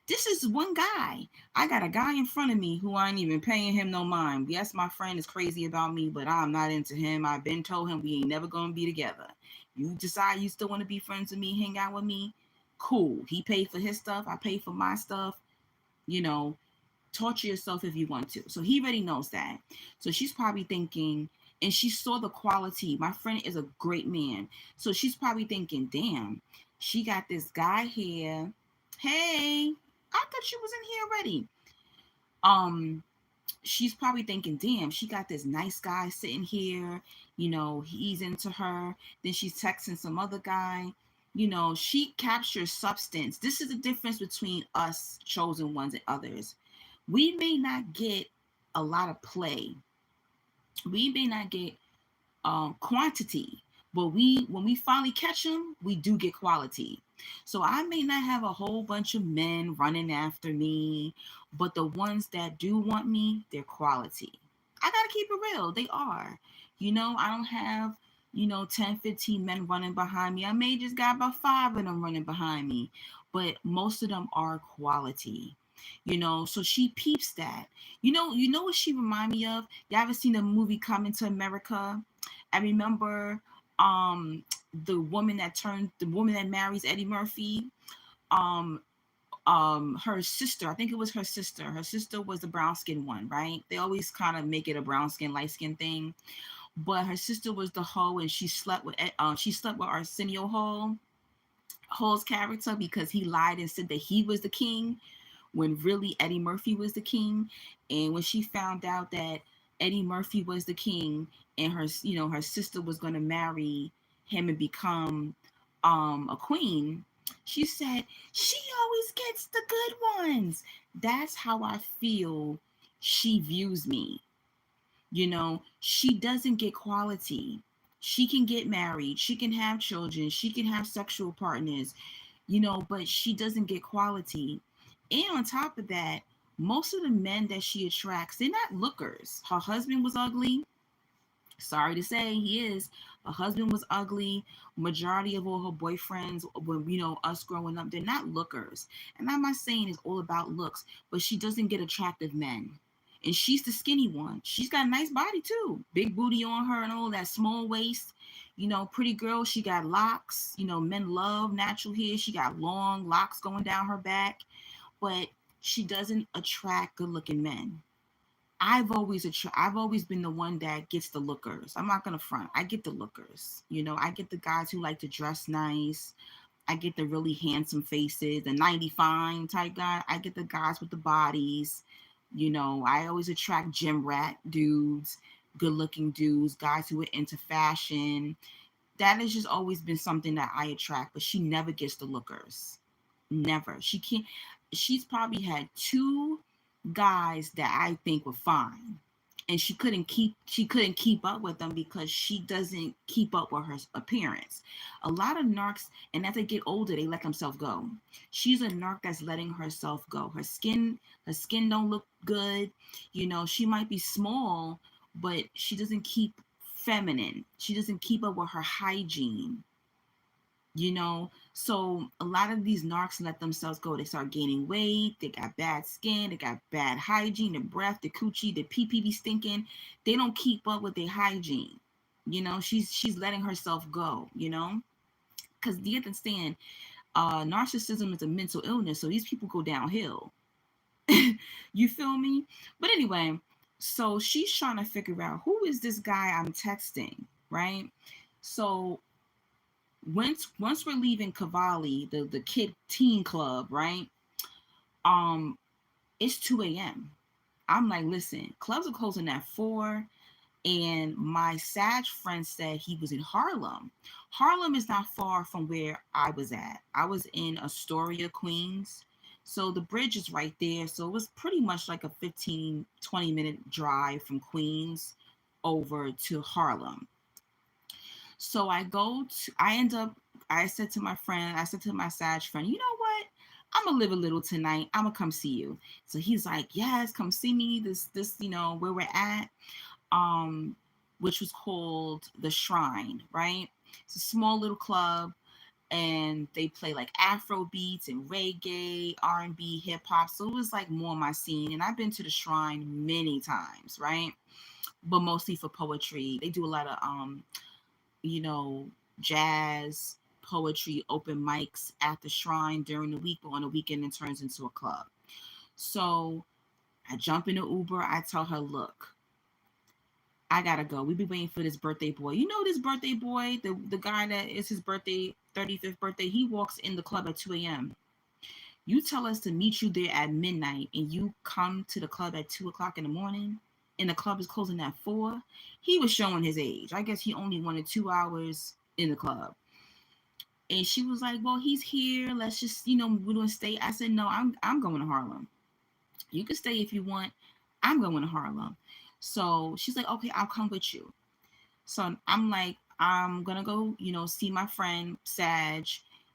This is one guy. I got a guy in front of me who I ain't even paying him no mind. Yes, my friend is crazy about me, but I'm not into him. I've been told him we ain't never gonna be together. You decide you still want to be friends with me, hang out with me, cool. He paid for his stuff, I pay for my stuff. Torture yourself if you want to. So he already knows that. So she's probably thinking, and she saw the quality. My friend is a great man. So she's probably thinking, damn, she got this guy here. Hey, I thought you was in here already. She's probably thinking, damn, she got this nice guy sitting here. He's into her. Then she's texting some other guy. She captures substance. This is the difference between us chosen ones and others. We may not get a lot of play. We may not get quantity, but when we finally catch them, we do get quality. So I may not have a whole bunch of men running after me, but the ones that do want me, they're quality. I gotta keep it real. They are. I don't have 10, 15 men running behind me. I may just got about 5 of them running behind me, but most of them are quality. So she peeps that. You know what she remind me of? You ever seen the movie Coming to America? I remember the woman that marries Eddie Murphy. Um her sister, I think it was her sister. Her sister was the brown skin one, right? They always kind of make it a brown skin, light skin thing. But her sister was the hoe, and she slept with Arsenio Hall's character, because he lied and said that he was the king when really Eddie Murphy was the king. And when she found out that Eddie Murphy was the king, and her sister was going to marry him and become a queen, she said, she always gets the good ones. That's how I feel she views me. She doesn't get quality. She can get married, she can have children, she can have sexual partners, but she doesn't get quality. And on top of that, most of the men that she attracts, they're not lookers. Her husband was ugly. Sorry to say, he is. Her husband was ugly. Majority of all her boyfriends, when us growing up, they're not lookers. And I'm not saying it's all about looks, but she doesn't get attractive men. And she's the skinny one. She's got a nice body too, big booty on her and all that, small waist. Pretty girl. She got locks. Men love natural hair. She got long locks going down her back, but she doesn't attract good-looking men. I've always been the one that gets the lookers. I'm not gonna front. I get the lookers. I get the guys who like to dress nice. I get the really handsome faces, the 95 type guy. I get the guys with the bodies. I always attract gym rat dudes, good looking dudes, guys who are into fashion. That has just always been something that I attract, but she never gets the lookers. Never. She can't. She's probably had 2 guys that I think were fine, and she couldn't keep up with them because she doesn't keep up with her appearance. A lot of narcs, and as they get older, they let themselves go. She's a narc that's letting herself go. Her skin don't look good. She might be small, but she doesn't keep feminine. She doesn't keep up with her hygiene. So a lot of these narcs let themselves go. They start gaining weight, they got bad skin, they got bad hygiene, their breath, the coochie, the pee be stinking. They don't keep up with their hygiene. She's letting herself go, because you understand, narcissism is a mental illness, so these people go downhill. You feel me? But anyway, so she's trying to figure out, who is this guy I'm texting, right? So once we're leaving Cavalli, the kid teen club, right? Um, it's 2 a.m. I'm like, listen, clubs are closing at 4. And my Sag friend said he was in Harlem. Harlem is not far from where I was at. I was in Astoria, Queens. So the bridge is right there. So it was pretty much like a 15, 20-minute drive from Queens over to Harlem. So I said to my friend, I said to my Sag friend, you know what? I'm gonna live a little tonight. I'm gonna come see you. So he's like, yes, come see me. This, where we're at, um, which was called the Shrine, right? It's a small little club, and they play like Afro beats and reggae, R&B, hip hop. So it was like more my scene. And I've been to the Shrine many times, right? But mostly for poetry. They do a lot of you know, jazz, poetry, open mics at the Shrine during the week, but on the weekend it turns into a club. So I jump in the Uber. I tell her, look, I gotta go. We be waiting for this birthday boy. This birthday boy, the guy that is his birthday, 35th birthday, he walks in the club at 2 a.m. You tell us to meet you there at midnight, and you come to the club at 2 o'clock in the morning, and the club is closing at 4. He was showing his age. I guess he only wanted 2 hours in the club. And she was like, well, he's here. Let's just, we're gonna stay. I said, no, I'm going to Harlem. You can stay if you want. I'm going to Harlem. So she's like, okay, I'll come with you. So I'm like, I'm gonna go, see my friend Sag.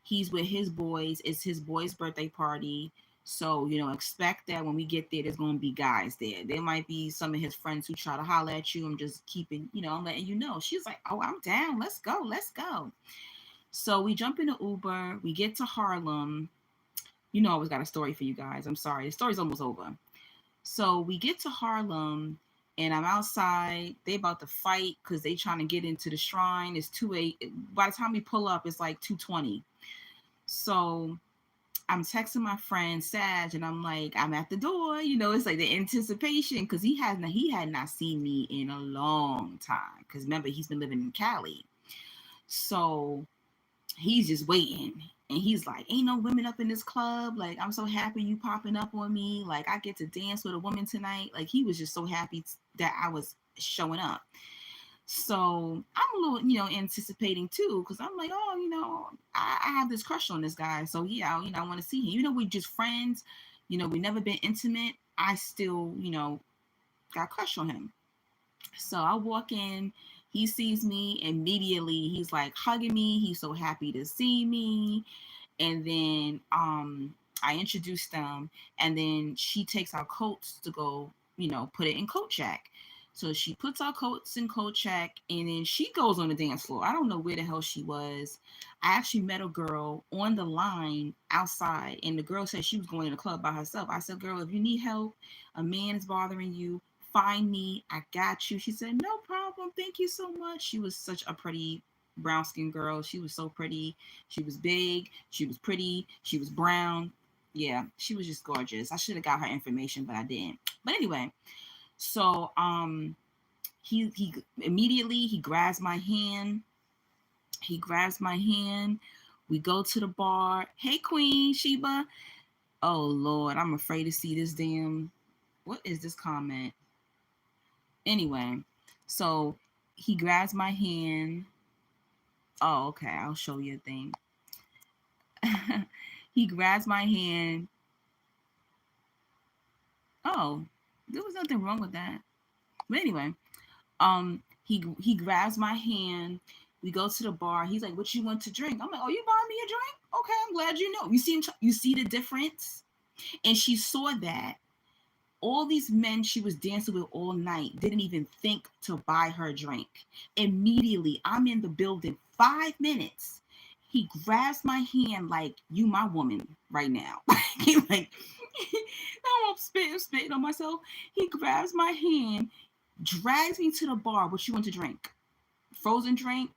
He's with his boys. It's his boy's birthday party. So, expect that when we get there, there's gonna be guys there. There might be some of his friends who try to holler at you. I'm just keeping, I'm letting you know. She's like, oh, I'm down. Let's go. Let's go. So we jump in the Uber. We get to Harlem. I always got a story for you guys. I'm sorry. The story's almost over. So we get to Harlem and I'm outside. They about to fight because they trying to get into the shrine. It's 2:08. By the time we pull up, it's like 2:20. So I'm texting my friend Sag and I'm like, I'm at the door. It's like the anticipation because he had not seen me in a long time. Because remember, he's been living in Cali. So he's just waiting. And he's like, ain't no women up in this club. Like, I'm so happy you popping up on me. Like, I get to dance with a woman tonight. Like, he was just so happy that I was showing up. So I'm a little, anticipating too, because I'm like, oh, I have this crush on this guy. So yeah, I want to see him. We're just friends. We never been intimate. I still, got a crush on him. So I walk in, he sees me immediately. He's like hugging me. He's so happy to see me. And then I introduced them, and then she takes our coats to go, put it in coat check. So she puts our coats in coat check, and then she goes on the dance floor. I don't know where the hell she was. I actually met a girl on the line outside, and the girl said she was going to the club by herself. I said, girl, if you need help, a man is bothering you, find me. I got you. She said, no problem. Thank you so much. She was such a pretty brown skinned girl. She was so pretty. She was big. She was pretty. She was brown. Yeah, she was just gorgeous. I should have got her information, but I didn't. But anyway, so he immediately he grabs my hand. He grabs my hand. We go to the bar. Hey, Queen Sheba. Oh Lord, I'm afraid to see this damn. What is this comment? Anyway, so he grabs my hand. Oh, okay. I'll show you a thing. He grabs my hand. Oh, there was nothing wrong with that. But anyway, he grabs my hand. We go to the bar. He's like, "What you want to drink?" I'm like, "Oh, you buying me a drink? Okay, I'm glad you know." You see the difference, and she saw that all these men she was dancing with all night didn't even think to buy her a drink. Immediately, I'm in the building 5 minutes. He grabs my hand like, you my woman right now. Like, now I'm spitting on myself. He grabs my hand, drags me to the bar. What you want to drink? Frozen drink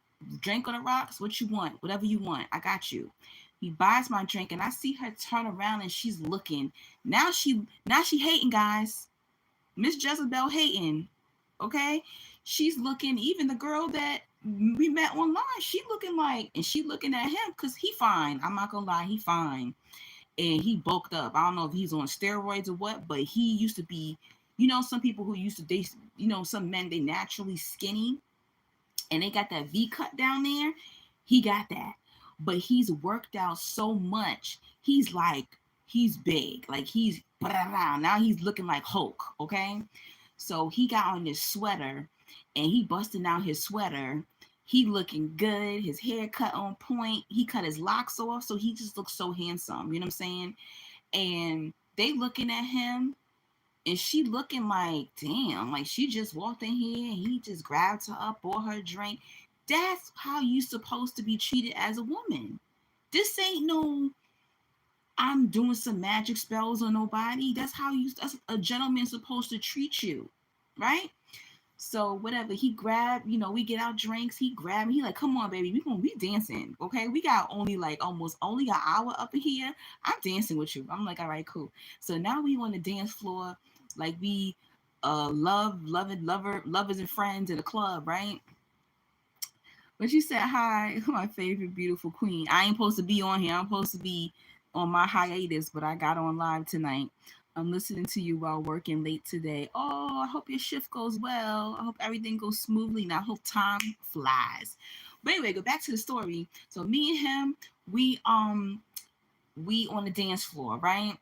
on the rocks? What you want? Whatever you want. I got you. He buys my drink and I see her turn around and she's looking. Now she hating, guys. Miss Jezebel hating. Okay? She's looking, even the girl that we met online, she looking like, and she looking at him because he fine. I'm not gonna lie, he fine. And he bulked up. I don't know if he's on steroids or what, but he used to be, some people who used to date, some men, they naturally skinny and they got that V cut down there. He got that. But he's worked out so much. He's big. Like now he's looking like Hulk, okay? So he got on this sweater and he busting out his sweater. He looking good. His hair cut on point. He cut his locks off. So he just looks so handsome. You know what I'm saying? And they looking at him and she looking like, damn, like she just walked in here and he just grabbed her up, bought her a drink. That's how you supposed to be treated as a woman. This ain't no, I'm doing some magic spells on nobody. That's that's a gentleman supposed to treat you, right? So whatever, he grabbed, we get our drinks. He grabbed me. He like, come on, baby, we dancing, okay? We got only only an hour up in here. I'm dancing with you. I'm like, all right, cool. So now we on the dance floor, like we lovers and friends in a club, right? But you said hi, my favorite beautiful queen. I ain't supposed to be on here. I'm supposed to be on my hiatus, but I got on live tonight. I'm listening to you while working late today. Oh, I hope your shift goes well. I hope everything goes smoothly, and I hope time flies. But anyway, go back to the story. So me and him, we on the dance floor, right?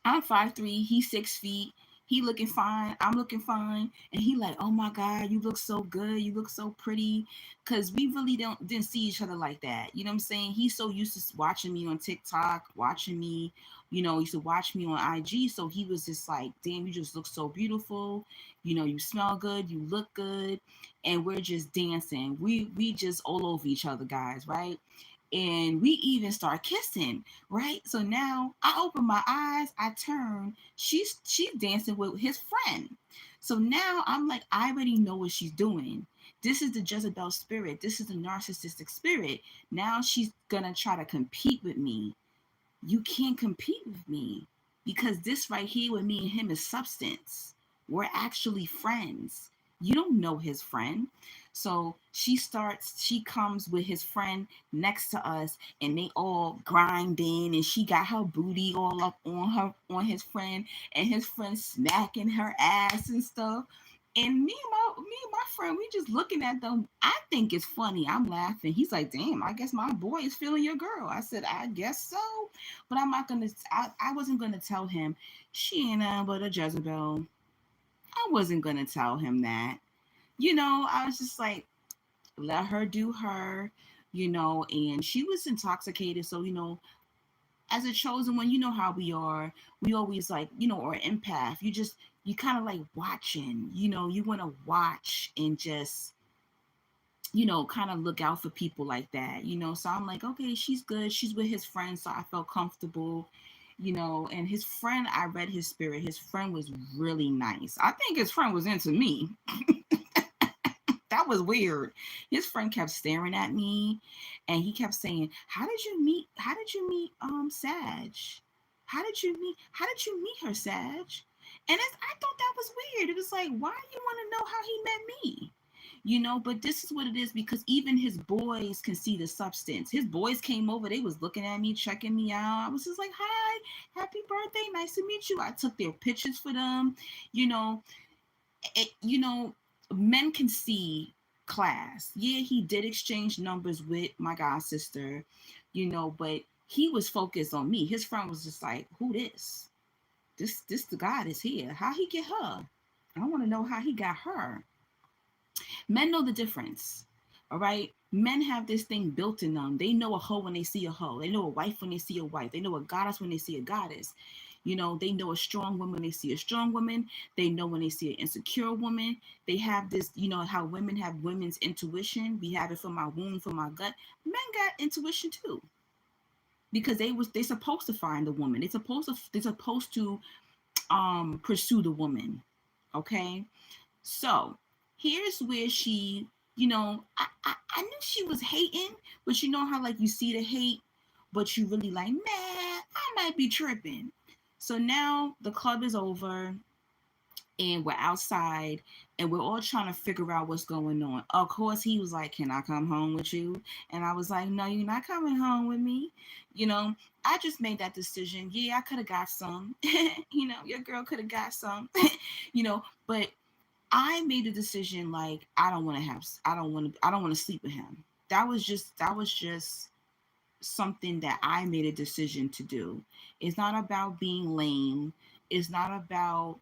I'm 5'3", he's 6 feet. He looking fine, I'm looking fine, and he like, oh my god, you look so good, you look so pretty, cause we really didn't see each other like that. You know what I'm saying? He's so used to watching me on TikTok, watching me, he used to watch me on IG. So he was just like, damn, you just look so beautiful. You smell good, you look good, and we're just dancing. We just all over each other, guys, right? And we even start kissing, right? So now I open my eyes, I turn, she's dancing with his friend. So now I'm like, I already know what she's doing. This is the Jezebel spirit. This is the narcissistic spirit. Now she's gonna try to compete with me. You can't compete with me because this right here with me and him is substance. We're actually friends. You don't know his friend. So she comes with his friend next to us, and they all grinding, and she got her booty all up on his friend, and his friend smacking her ass and stuff. And me and my friend, we just looking at them. I think it's funny. I'm laughing. He's like, damn, I guess my boy is feeling your girl. I said, I guess so. But I'm not gonna. I wasn't gonna tell him she ain't nothing but a Jezebel. I wasn't gonna tell him that. I was just like, let her do her. And she was intoxicated. So as a chosen one, you know how we are. We always like, or empath. You kind of like watching. You want to watch and just kind of look out for people like that. So I'm like, okay, she's good. She's with his friend, so I felt comfortable. And his friend, I read his spirit. His friend was really nice. I think his friend was into me. That was weird. His friend kept staring at me, and he kept saying, how did you meet Sag? How did you meet her, Sag? And I thought that was weird. It was like, why you want to know how he met me? But this is what it is, because even his boys can see the substance. His boys came over, they was looking at me, checking me out. I was just like, hi, happy birthday, nice to meet you. I took their pictures for them. you know it, you know Men can see class. Yeah, he did exchange numbers with my god sister, but he was focused on me. His friend was just like, who this the god is here, how he get her? I want to know how he got her. Men know the difference. All right. Men have this thing built in them. They know a hoe when they see a hoe. They know a wife when they see a wife. They know a goddess when they see a goddess. They know a strong woman when they see a strong woman. They know when they see an insecure woman. They have this, how women have women's intuition. We have it from our womb, from our gut. Men got intuition too, because they're supposed to find the woman. They're supposed to pursue the woman. Okay. So here's where I knew she was hating, but you know how like you see the hate, but you really like, man, I might be tripping. So now the club is over, and we're outside, and we're all trying to figure out what's going on. Of course, he was like, can I come home with you? And I was like, no, you're not coming home with me. You know, I just made that decision. Yeah, I could have got some. Your girl could have got some. But I made a decision, like, I don't want to sleep with him. That was just something that I made a decision to do. It's not about being lame. It's not about,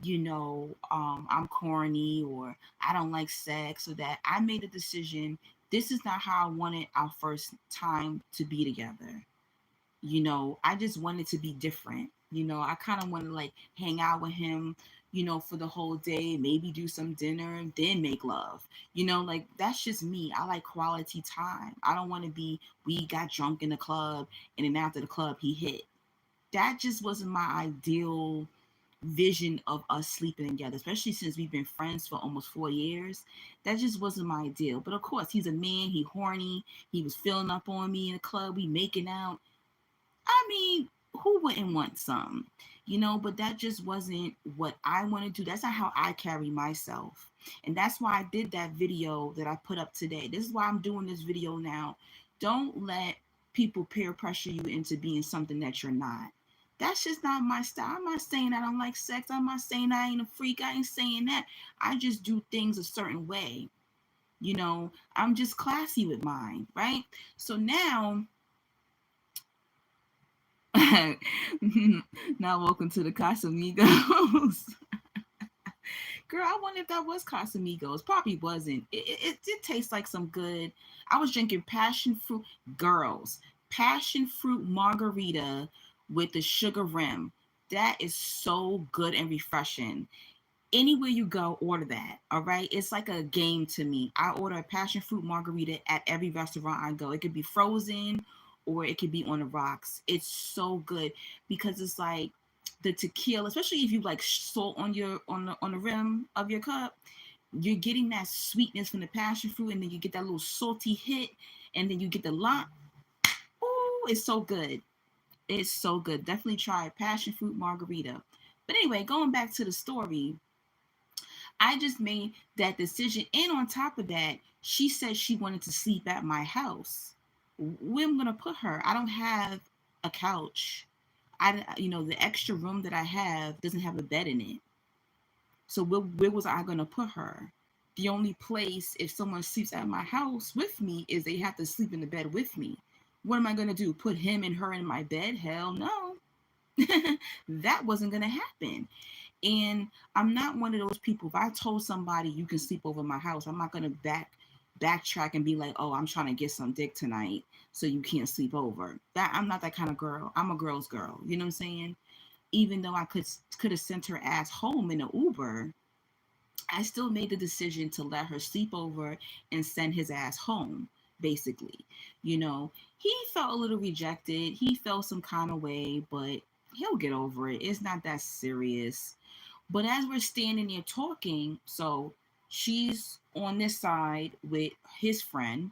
I'm corny or I don't like sex or that. I made a decision. This is not how I wanted our first time to be together. I just wanted to be different. I kind of want to like hang out with him, for the whole day, maybe do some dinner, then make love. Like that's just me. I like quality time. I don't want to be, we got drunk in the club and then after the club he hit. That just wasn't my ideal vision of us sleeping together, especially since we've been friends for almost 4 years. That just wasn't my ideal. But of course, he's a man, he horny, he was filling up on me in the club, we making out. I mean, who wouldn't want some? But that just wasn't what I want to do. That's not how I carry myself. And that's why I did that video that I put up today. This is why I'm doing this video now. Don't let people peer pressure you into being something that you're not. That's just not my style. I'm not saying I don't like sex. I'm not saying I ain't a freak. I ain't saying that. I just do things a certain way. I'm just classy with mine, right? So now, now welcome to the Casamigos. Girl, I wonder if that was Casamigos. Probably wasn't. It did taste like some good. I was drinking passion fruit, girls, passion fruit margarita with the sugar rim. That is so good and refreshing. Anywhere you go, order that. All right. It's like a game to me. I order a passion fruit margarita at every restaurant I go. It could be frozen or it could be on the rocks. It's so good because it's like the tequila, especially if you like salt on your on the rim of your cup, you're getting that sweetness from the passion fruit, and then you get that little salty hit, and then you get the lime. Ooh, it's so good. It's so good. Definitely try passion fruit margarita. But anyway, going back to the story, I just made that decision. And on top of that, she said she wanted to sleep at my house. Where am I going to put her? I don't have a couch. The extra room that I have doesn't have a bed in it. So where was I going to put her? The only place, if someone sleeps at my house with me, is they have to sleep in the bed with me. What am I going to do? Put him and her in my bed? Hell no. That wasn't going to happen. And I'm not one of those people. If I told somebody you can sleep over my house, I'm not gonna backtrack and be like, oh, I'm trying to get some dick tonight, so you can't sleep over. That I'm not that kind of girl. I'm a girl's girl. You know what I'm saying? Even though I could have sent her ass home in an Uber, I still made the decision to let her sleep over and send his ass home. Basically, he felt a little rejected. He felt some kind of way, but he'll get over it. It's not that serious. But as we're standing there talking, so she's on this side with his friend,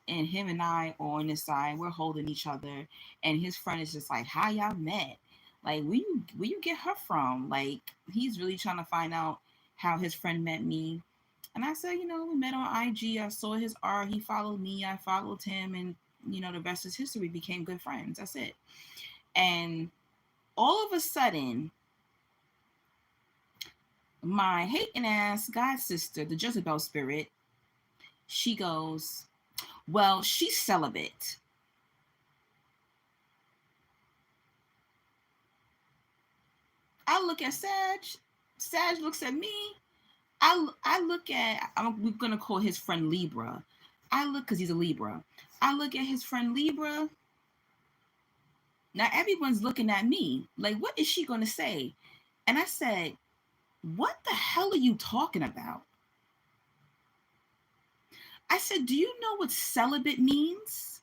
and him and I are on this side. We're holding each other, and his friend is just like, "How y'all met? Like, where you get her from?" Like, he's really trying to find out how his friend met me. And I said, we met on IG. I saw his art. He followed me. I followed him, and the rest is history. Became good friends. That's it. And all of a sudden, my hating ass god sister, the Jezebel spirit, she goes, well, she's celibate. I look at Sag. Sag looks at me. I look at, we're going to call his friend Libra. I look, because he's a Libra. I look at his friend Libra. Now everyone's looking at me. Like, what is she going to say? And I said, what the hell are you talking about? I said, do you know what celibate means?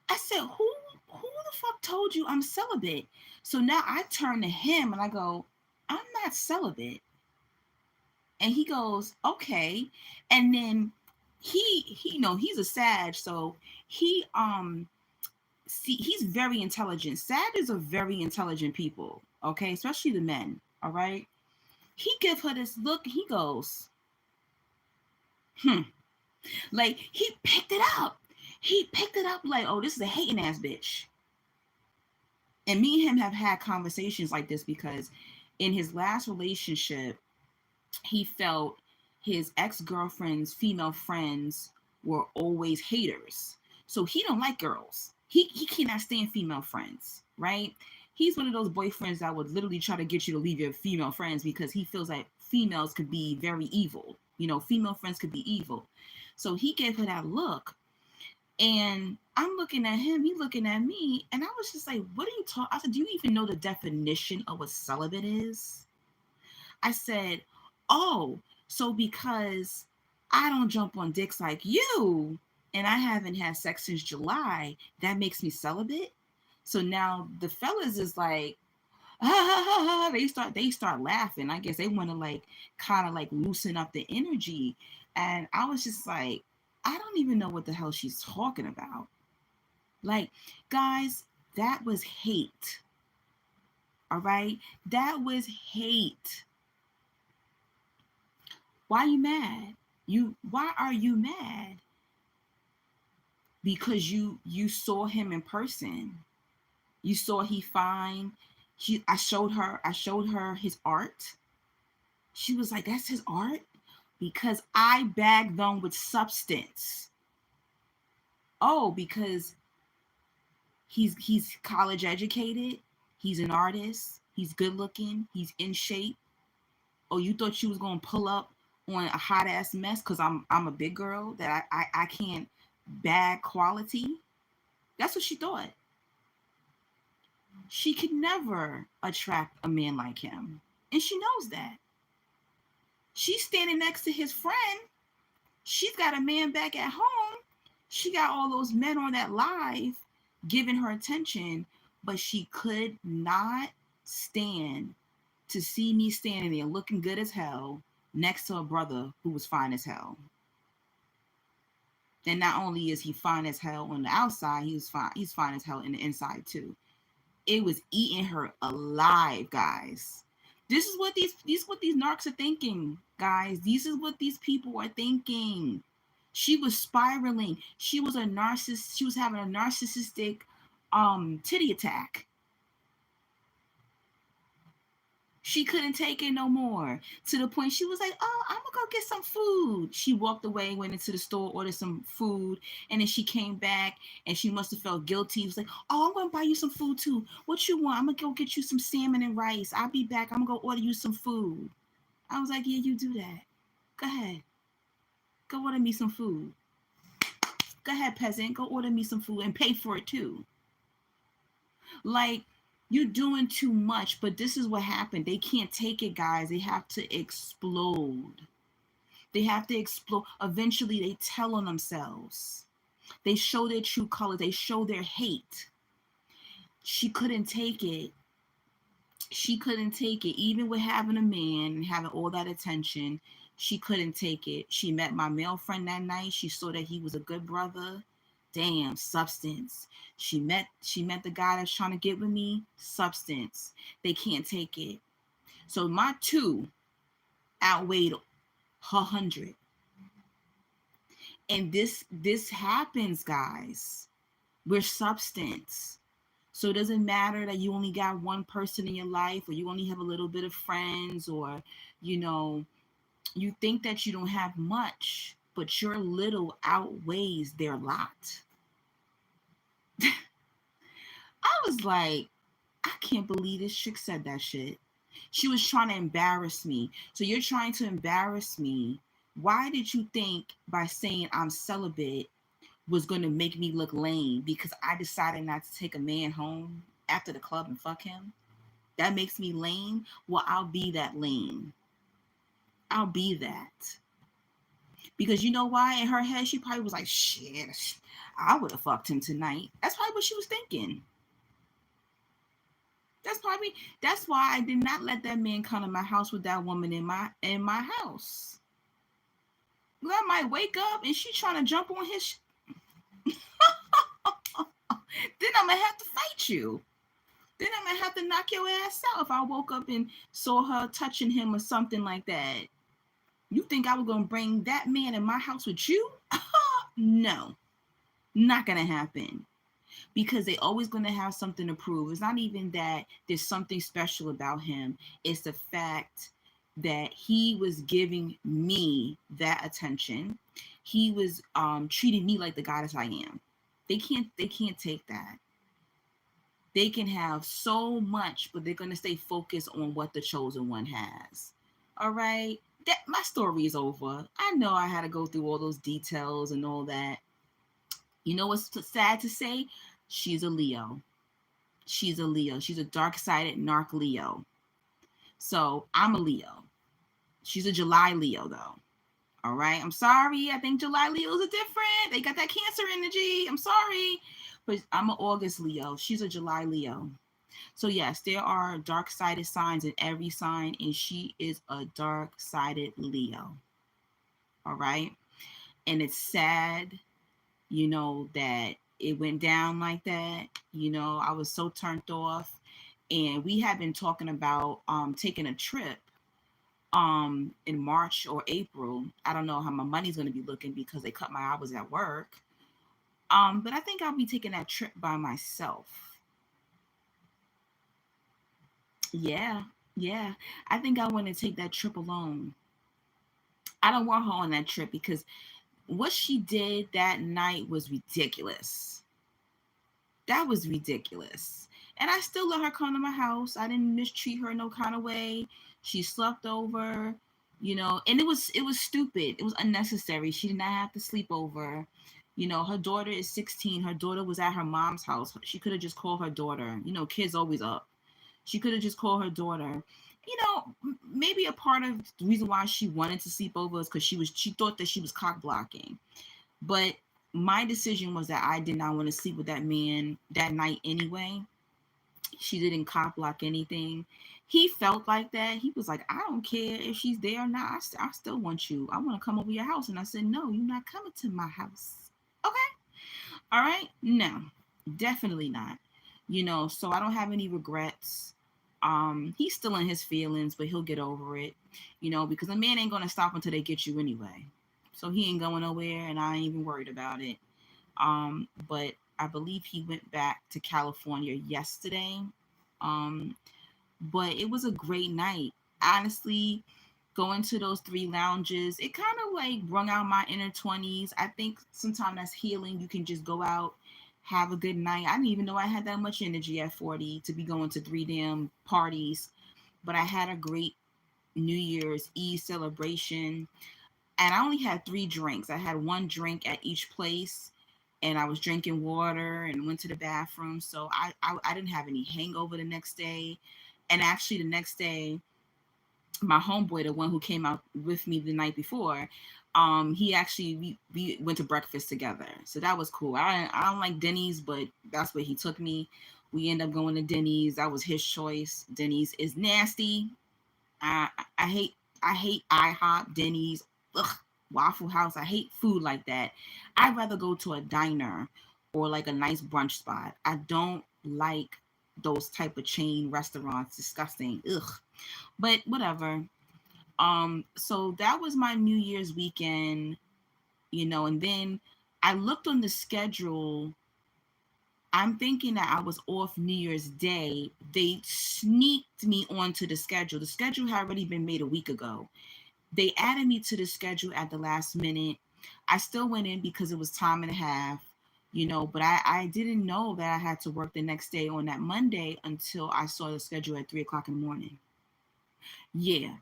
I said, who the fuck told you I'm celibate? So now I turn to him and I go, I'm not celibate. And he goes, okay. And then he's a Sag, so he's very intelligent. Sages are very intelligent people, okay, especially the men. All right. He give her this look. He goes, like he picked it up. He picked it up like, oh, this is a hating ass bitch. And me and him have had conversations like this because in his last relationship, he felt his ex-girlfriend's female friends were always haters. So he don't like girls. He cannot stand female friends, right? He's one of those boyfriends that would literally try to get you to leave your female friends because he feels like females could be very evil. Female friends could be evil. So he gave her that look. And I'm looking at him, he's looking at me, and I was just like, what are you talking? I said, do you even know the definition of what celibate is? I said, oh, so because I don't jump on dicks like you, and I haven't had sex since July, that makes me celibate? So now the fellas is like, ah, they start laughing. I guess they want to like kind of like loosen up the energy. And I was just like, I don't even know what the hell she's talking about. Like, guys, that was hate. All right? That was hate. Why are you mad? Why are you mad? Because you saw him in person. You saw he fine. I showed her his art. She was like, that's his art? Because I bag them with substance. Oh, because he's college educated, he's an artist, he's good looking, he's in shape. Oh, you thought you was gonna pull up on a hot ass mess because I'm a big girl that I can't bag quality? That's what she thought. She could never attract a man like him. And she knows that. She's standing next to his friend. She's got a man back at home. She got all those men on that live giving her attention, but she could not stand to see me standing there looking good as hell next to a brother who was fine as hell. And not only is he fine as hell on the outside, he's fine as hell in the inside too. It was eating her alive, guys. This is what these narcs are thinking, guys. This is what these people are thinking. She was spiraling. She was a narcissist. She was having a narcissistic titty attack. She couldn't take it no more, to the point she was like, oh, I'm gonna go get some food. She walked away, went into the store, ordered some food, and then she came back and she must have felt guilty. She was like, oh, I'm gonna buy you some food too. What you want? I'm gonna go get you some salmon and rice. I'll be back. I'm gonna go order you some food. I was like, yeah, you do that. Go ahead. Go order me some food. Go ahead, peasant. Go order me some food and pay for it too. Like, you're doing too much, but this is what happened. They can't take it, guys. They have to explode. They have to explode. Eventually, they tell on themselves. They show their true colors. They show their hate. She couldn't take it. She couldn't take it. Even with having a man and having all that attention, she couldn't take it. She met my male friend that night. She saw that he was a good brother. Damn, substance. She met the guy that's trying to get with me. Substance. They can't take it. So my 2 outweighed her 100. And this happens, guys. We're substance. So it doesn't matter that you only got one person in your life, or you only have a little bit of friends, or you think that you don't have much, but your little outweighs their lot. I was like, I can't believe this chick said that shit. She was trying to embarrass me. So you're trying to embarrass me. Why did you think by saying I'm celibate was going to make me look lame because I decided not to take a man home after the club and fuck him? That makes me lame? Well, I'll be that lame. I'll be that. Because you know why? In her head, she probably was like, shit, I would have fucked him tonight. That's probably what she was thinking. That's why I did not let that man come to my house with that woman in my house. Well, I might wake up and she trying to jump on his then I'm gonna have to fight you. Then I'm gonna have to knock your ass out if I woke up and saw her touching him or something like that. You think I was gonna bring that man in my house with you? No, not gonna happen. Because they always going to have something to prove. It's not even that there's something special about him. It's the fact that he was giving me that attention. He was treating me like the goddess I am. They can't take that. They can have so much, but they're going to stay focused on what the chosen one has. All right? My story is over. I know I had to go through all those details and all that. You know what's sad to say? She's a Leo. She's a Leo. She's a dark-sided narc Leo. So I'm a Leo. She's a July Leo, though. All right? I'm sorry. I think July Leos are different. They got that Cancer energy. I'm sorry. But I'm an August Leo. She's a July Leo. So yes, there are dark-sided signs in every sign, and she is a dark-sided Leo. All right? And it's sad, that it went down like that. I was so turned off. And we had been talking about taking a trip in March or April. I don't know how my money's going to be looking because they cut my hours at work. But I think I'll be taking that trip by myself. Yeah. I think I want to take that trip alone. I don't want her on that trip because what she did that night was ridiculous. That was ridiculous. And I still let her come to my house. I didn't mistreat her no kind of way. She slept over, and it was stupid. It was unnecessary. She did not have to sleep over. Her daughter is 16. Her daughter was at her mom's house. She could have just called her daughter. Kids always up. She could have just called her daughter. Maybe a part of the reason why she wanted to sleep over is because she thought that she was cock blocking. But my decision was that I did not want to sleep with that man that night anyway. She didn't cop block anything. He felt like that. He was like, I don't care if she's there or not. I still want you. I want to come over your house. And I said, no, you're not coming to my house. Okay. All right. No, definitely not. So I don't have any regrets. He's still in his feelings, but he'll get over it, because a man ain't going to stop until they get you anyway. So he ain't going nowhere, and I ain't even worried about it. But I believe he went back to California yesterday. Um, but it was a great night. Honestly, going to those three lounges, it kind of like brung out my inner 20s. I think sometimes that's healing. You can just go out, have a good night. I didn't even know I had that much energy at 40 to be going to three damn parties. But I had a great New Year's Eve celebration. And I only had 3 drinks. I had 1 drink at each place, and I was drinking water and went to the bathroom. So I didn't have any hangover the next day. And actually, the next day, my homeboy, the one who came out with me the night before, he actually we went to breakfast together. So that was cool. I don't like Denny's, but that's where he took me. We ended up going to Denny's. That was his choice. Denny's is nasty. I I hate I hate IHOP, Denny's, ugh, Waffle House. I hate food like that. I'd rather go to a diner or like a nice brunch spot. I don't like those type of chain restaurants. Disgusting. Ugh. But whatever. So that was my New Year's weekend, and then I looked on the schedule. I'm thinking that I was off New Year's Day. They sneaked me onto the schedule. The schedule had already been made a week ago. They added me to the schedule at the last minute. I still went in because it was time and a half, but I didn't know that I had to work the next day on that Monday until I saw the schedule at 3 o'clock in the morning. Yeah.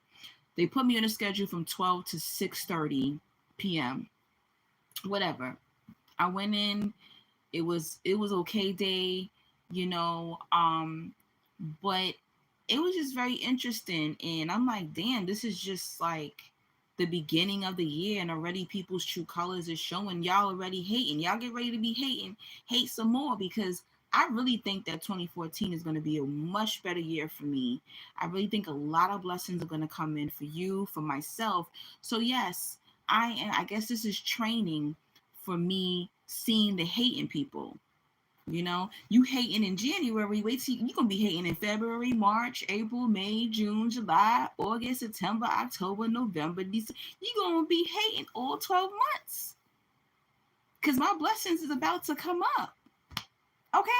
They put me on a schedule from 12 to 6:30 p.m. Whatever. I went in. It was okay day, you know. But it was just very interesting, and I'm like, damn, this is just like the beginning of the year, and already people's true colors is showing. Y'all already hating. Y'all get ready to be hating, hate some more, because I really think that 2014 is going to be a much better year for me. I really think a lot of blessings are going to come in for you, for myself. So yes, I guess this is training for me seeing the hate in people. You hating in January. Wait till you gonna be hating in February, March, April, May, June, July, August, September, October, November, December. You gonna be hating all 12 months. Cause my blessings is about to come up. Okay?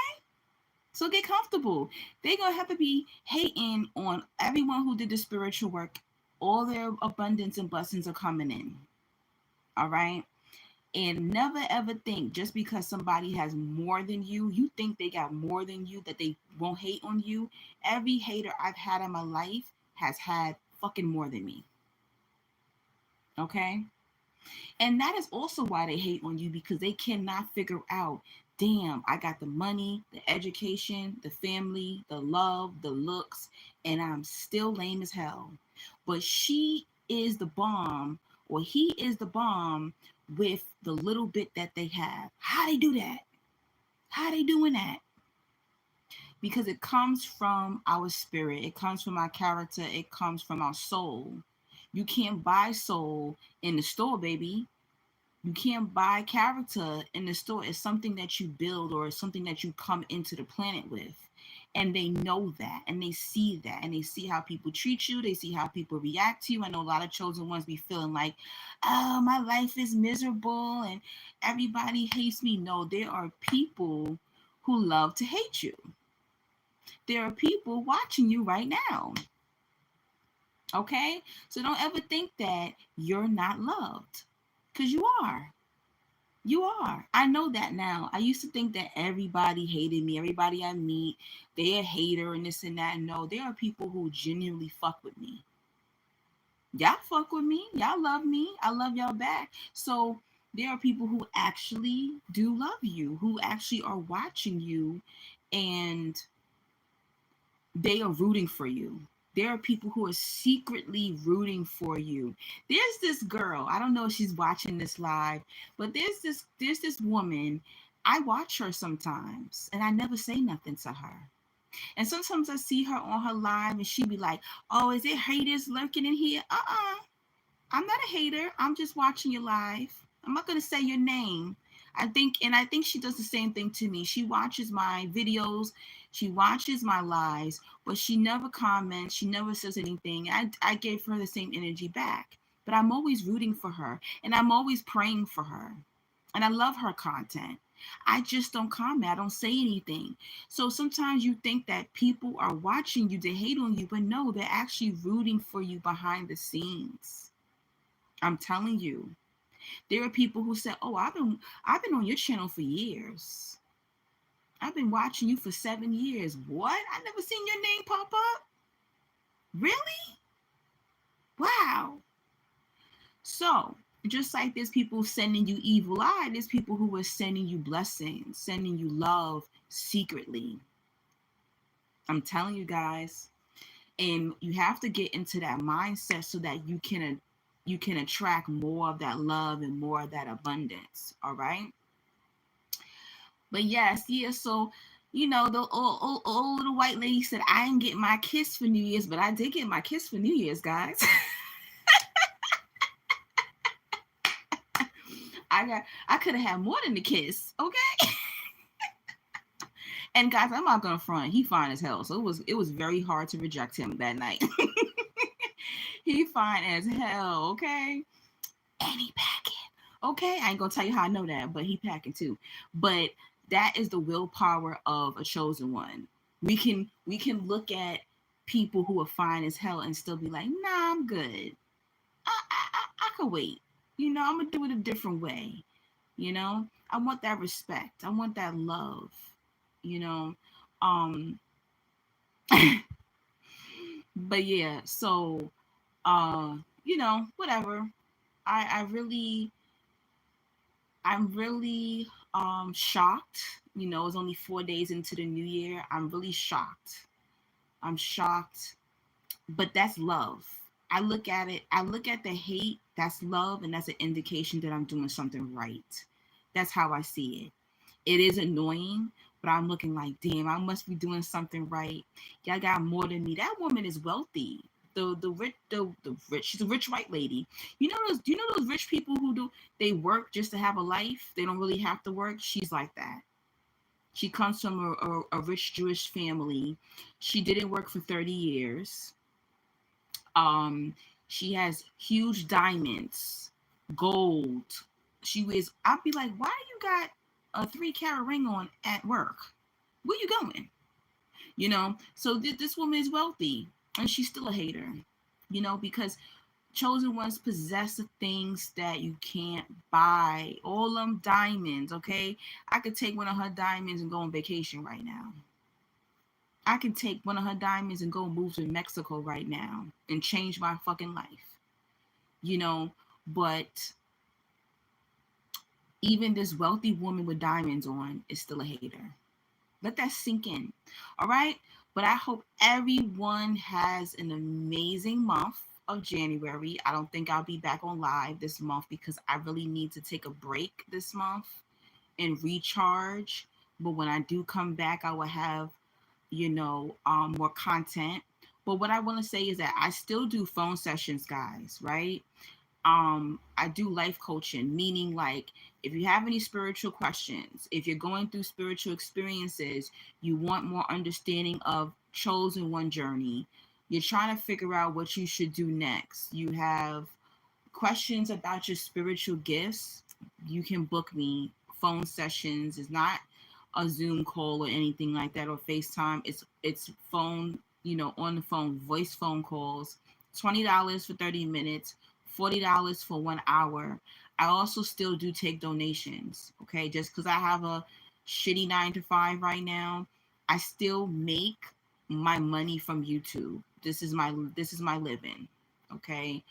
So get comfortable. They gonna have to be hating on everyone who did the spiritual work. All their abundance and blessings are coming in. All right. And never ever think just because somebody has more than you think they got more than you, that they won't hate on you. Every hater I've had in my life has had fucking more than me. Okay? And that is also why they hate on you, because they cannot figure out, damn, I got the money, the education, the family, the love, the looks, and I'm still lame as hell. But she is the bomb, or he is the bomb, with the little bit that they have. How they do that? How they doing that? Because it comes from our spirit. It comes from our character. It comes from our soul. You can't buy soul in the store, baby. You can't buy character in the store. It's something that you build, or it's something that you come into the planet with. And they know that, and they see that, and they see how people treat you. They see how people react to you. I know a lot of chosen ones be feeling like, oh, my life is miserable and everybody hates me. No, there are people who love to hate you. There are people watching you right now. Okay? So don't ever think that you're not loved, because you are. You are. I know that now. I used to think that everybody hated me. Everybody I meet, they're a hater and this and that. No, there are people who genuinely fuck with me. Y'all fuck with me. Y'all love me. I love y'all back. So there are people who actually do love you, who actually are watching you, and they are rooting for you. There are people who are secretly rooting for you. There's this girl, I don't know if she's watching this live, but there's this woman. I watch her sometimes and I never say nothing to her. And sometimes I see her on her live and she be like, "Oh, is it haters lurking in here?" I'm not a hater. I'm just watching your live. I'm not gonna say your name. I think she does the same thing to me. She watches my videos, she watches my lives, but she never comments, she never says anything. I gave her the same energy back. But I'm always rooting for her and I'm always praying for her. And I love her content. I just don't comment. I don't say anything. So sometimes you think that people are watching you to hate on you, but no, they're actually rooting for you behind the scenes. I'm telling you. There are people who say, "Oh, I've been on your channel for years. I've been watching you for 7 years. What? I never seen your name pop up. Really? Wow." So just like there's people sending you evil eye, there's people who are sending you blessings, sending you love secretly. I'm telling you guys, and you have to get into that mindset so that you can attract more of that love and more of that abundance. All right. But yes, yeah. So, the old little white lady said, "I didn't get my kiss for New Year's, but I did get my kiss for New Year's, guys." I could have had more than the kiss, okay? And guys, I'm not gonna front. He fine as hell, so it was very hard to reject him that night. He fine as hell, okay? And he packing. Okay, I ain't gonna tell you how I know that, but he packing too. But that is the willpower of a chosen one. We can look at people who are fine as hell and still be like, "Nah, I'm good. I could wait. I'm gonna do it a different way. I want that respect. I want that love. You know, um, but yeah. So, whatever. I really I'm really shocked. It's only 4 days into the new year. I'm really shocked. I'm shocked. But that's love. I look at it, I look at the hate, that's love, and that's an indication that I'm doing something right. That's how I see it. It is annoying, but I'm looking like, damn, I must be doing something right. Y'all got more than me. That woman is wealthy. The rich, she's a rich white lady. Do you know those rich people who they work just to have a life? They don't really have to work. She's like that. She comes from a rich Jewish family. She didn't work for 30 years. Um, she has huge diamonds, gold. She wears. I'd be like, why you got a 3 carat ring on at work? Where you going? So this woman is wealthy, and she's still a hater. Because chosen ones possess the things that you can't buy. All them diamonds, okay? I could take one of her diamonds and go on vacation right now. I can take one of her diamonds and go move to Mexico right now and change my fucking life. You know, but even this wealthy woman with diamonds on is still a hater. Let that sink in. All right? But I hope everyone has an amazing month of January. I don't think I'll be back on live this month because I really need to take a break this month and recharge. But when I do come back, I will have, more content. But what I want to say is that I still do phone sessions, guys, right? I do life coaching, meaning like if you have any spiritual questions, if you're going through spiritual experiences, you want more understanding of chosen one journey, you're trying to figure out what you should do next, you have questions about your spiritual gifts, you can book me. Phone sessions is not a Zoom call or anything like that, or FaceTime. It's phone, on the phone, voice phone calls $20 for 30 minutes, $40 for 1 hour. I also still do take donations. Okay. Just because I have a shitty 9 to 5 right now, I still make my money from YouTube. This is my living. Okay.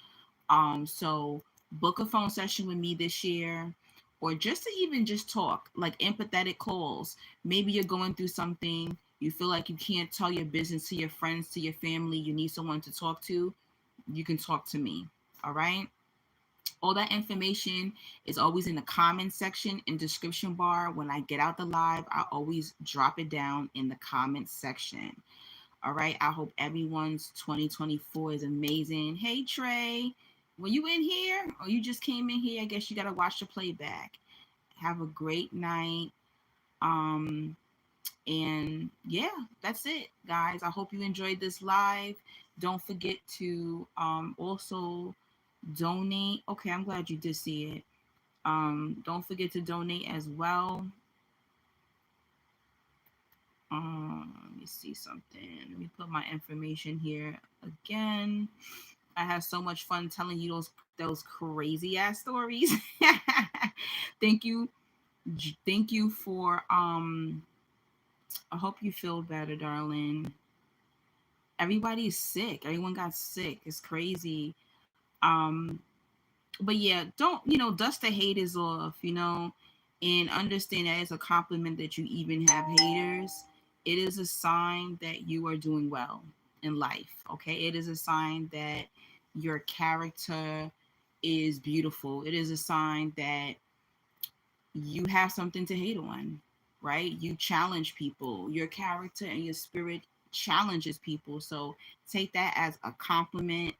So book a phone session with me this year, or just to even just talk, like empathetic calls. Maybe you're going through something, you feel like you can't tell your business to your friends, to your family, you need someone to talk to, you can talk to me. All right. All that information is always in the comment section and description bar. When I get out the live, I always drop it down in the comment section. All right. I hope everyone's 2024 is amazing. Hey, Trey, were you in here or you just came in here? I guess you got to watch the playback. Have a great night. And yeah, that's it, guys. I hope you enjoyed this live. Don't forget to also donate. Okay, I'm glad you did see it. Don't forget to donate as well. Let me see something. Let me put my information here again. I had so much fun telling you those crazy ass stories. Thank you. Thank you for I hope you feel better, darling. Everybody's sick. Everyone got sick. It's crazy. Um but yeah, don't, dust the haters off, and understand that it's a compliment that you even have haters. It is a sign that you are doing well in life. Okay. It is a sign that your character is beautiful. It is a sign that you have something to hate on, right? You challenge people. Your character and your spirit challenges people. So take that as a compliment,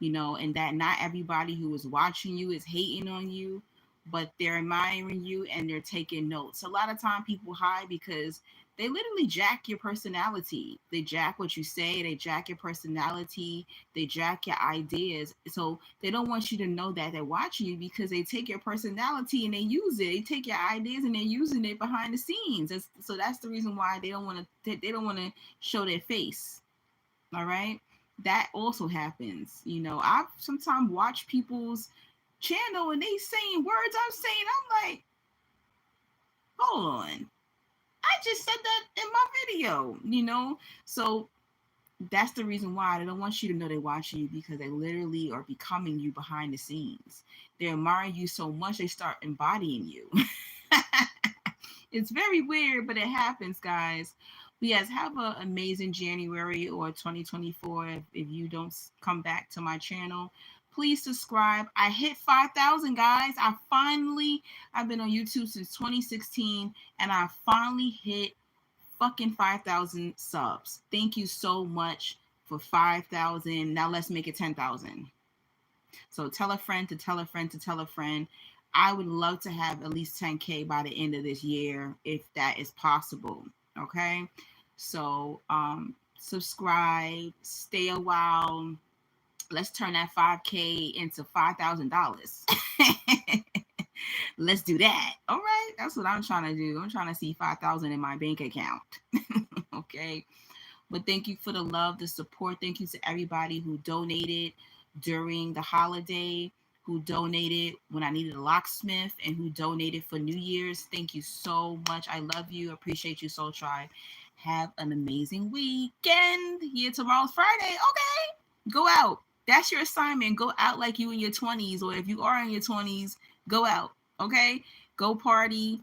and that not everybody who is watching you is hating on you, but they're admiring you and they're taking notes. A lot of time people hide because they literally jack your personality. They jack what you say, they jack your personality, they jack your ideas. So they don't want you to know that they're watching you, because they take your personality and they use it. They take your ideas and they're using it behind the scenes. So that's the reason why they don't want to show their face. All right. That also happens. I've sometimes watched people's channel and they saying words I'm saying. I'm like, hold on. I just said that in my video. So that's the reason why they don't want you to know they're watching you, because they literally are becoming you behind the scenes. They admire you so much they start embodying you. It's very weird, but it happens, guys. But yes, have an amazing January or 2024. If you don't come back to my channel, please subscribe. I hit 5,000, guys. I've been on YouTube since 2016, and I finally hit fucking 5,000 subs. Thank you so much for 5,000. Now let's make it 10,000. So tell a friend to tell a friend to tell a friend. I would love to have at least 10K by the end of this year, if that is possible. Okay. So subscribe, stay a while. Let's turn that 5K into $5,000. Let's do that. All right. That's what I'm trying to do. I'm trying to see 5,000 in my bank account. Okay. But thank you for the love, the support. Thank you to everybody who donated during the holiday, who donated when I needed a locksmith, and who donated for New Year's. Thank you so much. I love you. Appreciate you, Soul Tribe. Have an amazing weekend. Yeah, tomorrow's Friday. Okay. Go out. That's your assignment. Go out like you in your 20s, or if you are in your 20s, go out. Okay. Go party,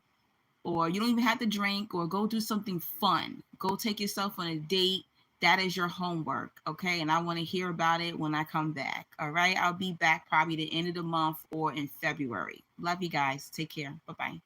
or you don't even have to drink, or go do something fun. Go take yourself on a date. That is your homework, okay? And I want to hear about it when I come back, all right? I'll be back probably the end of the month or in February. Love you guys. Take care. Bye-bye.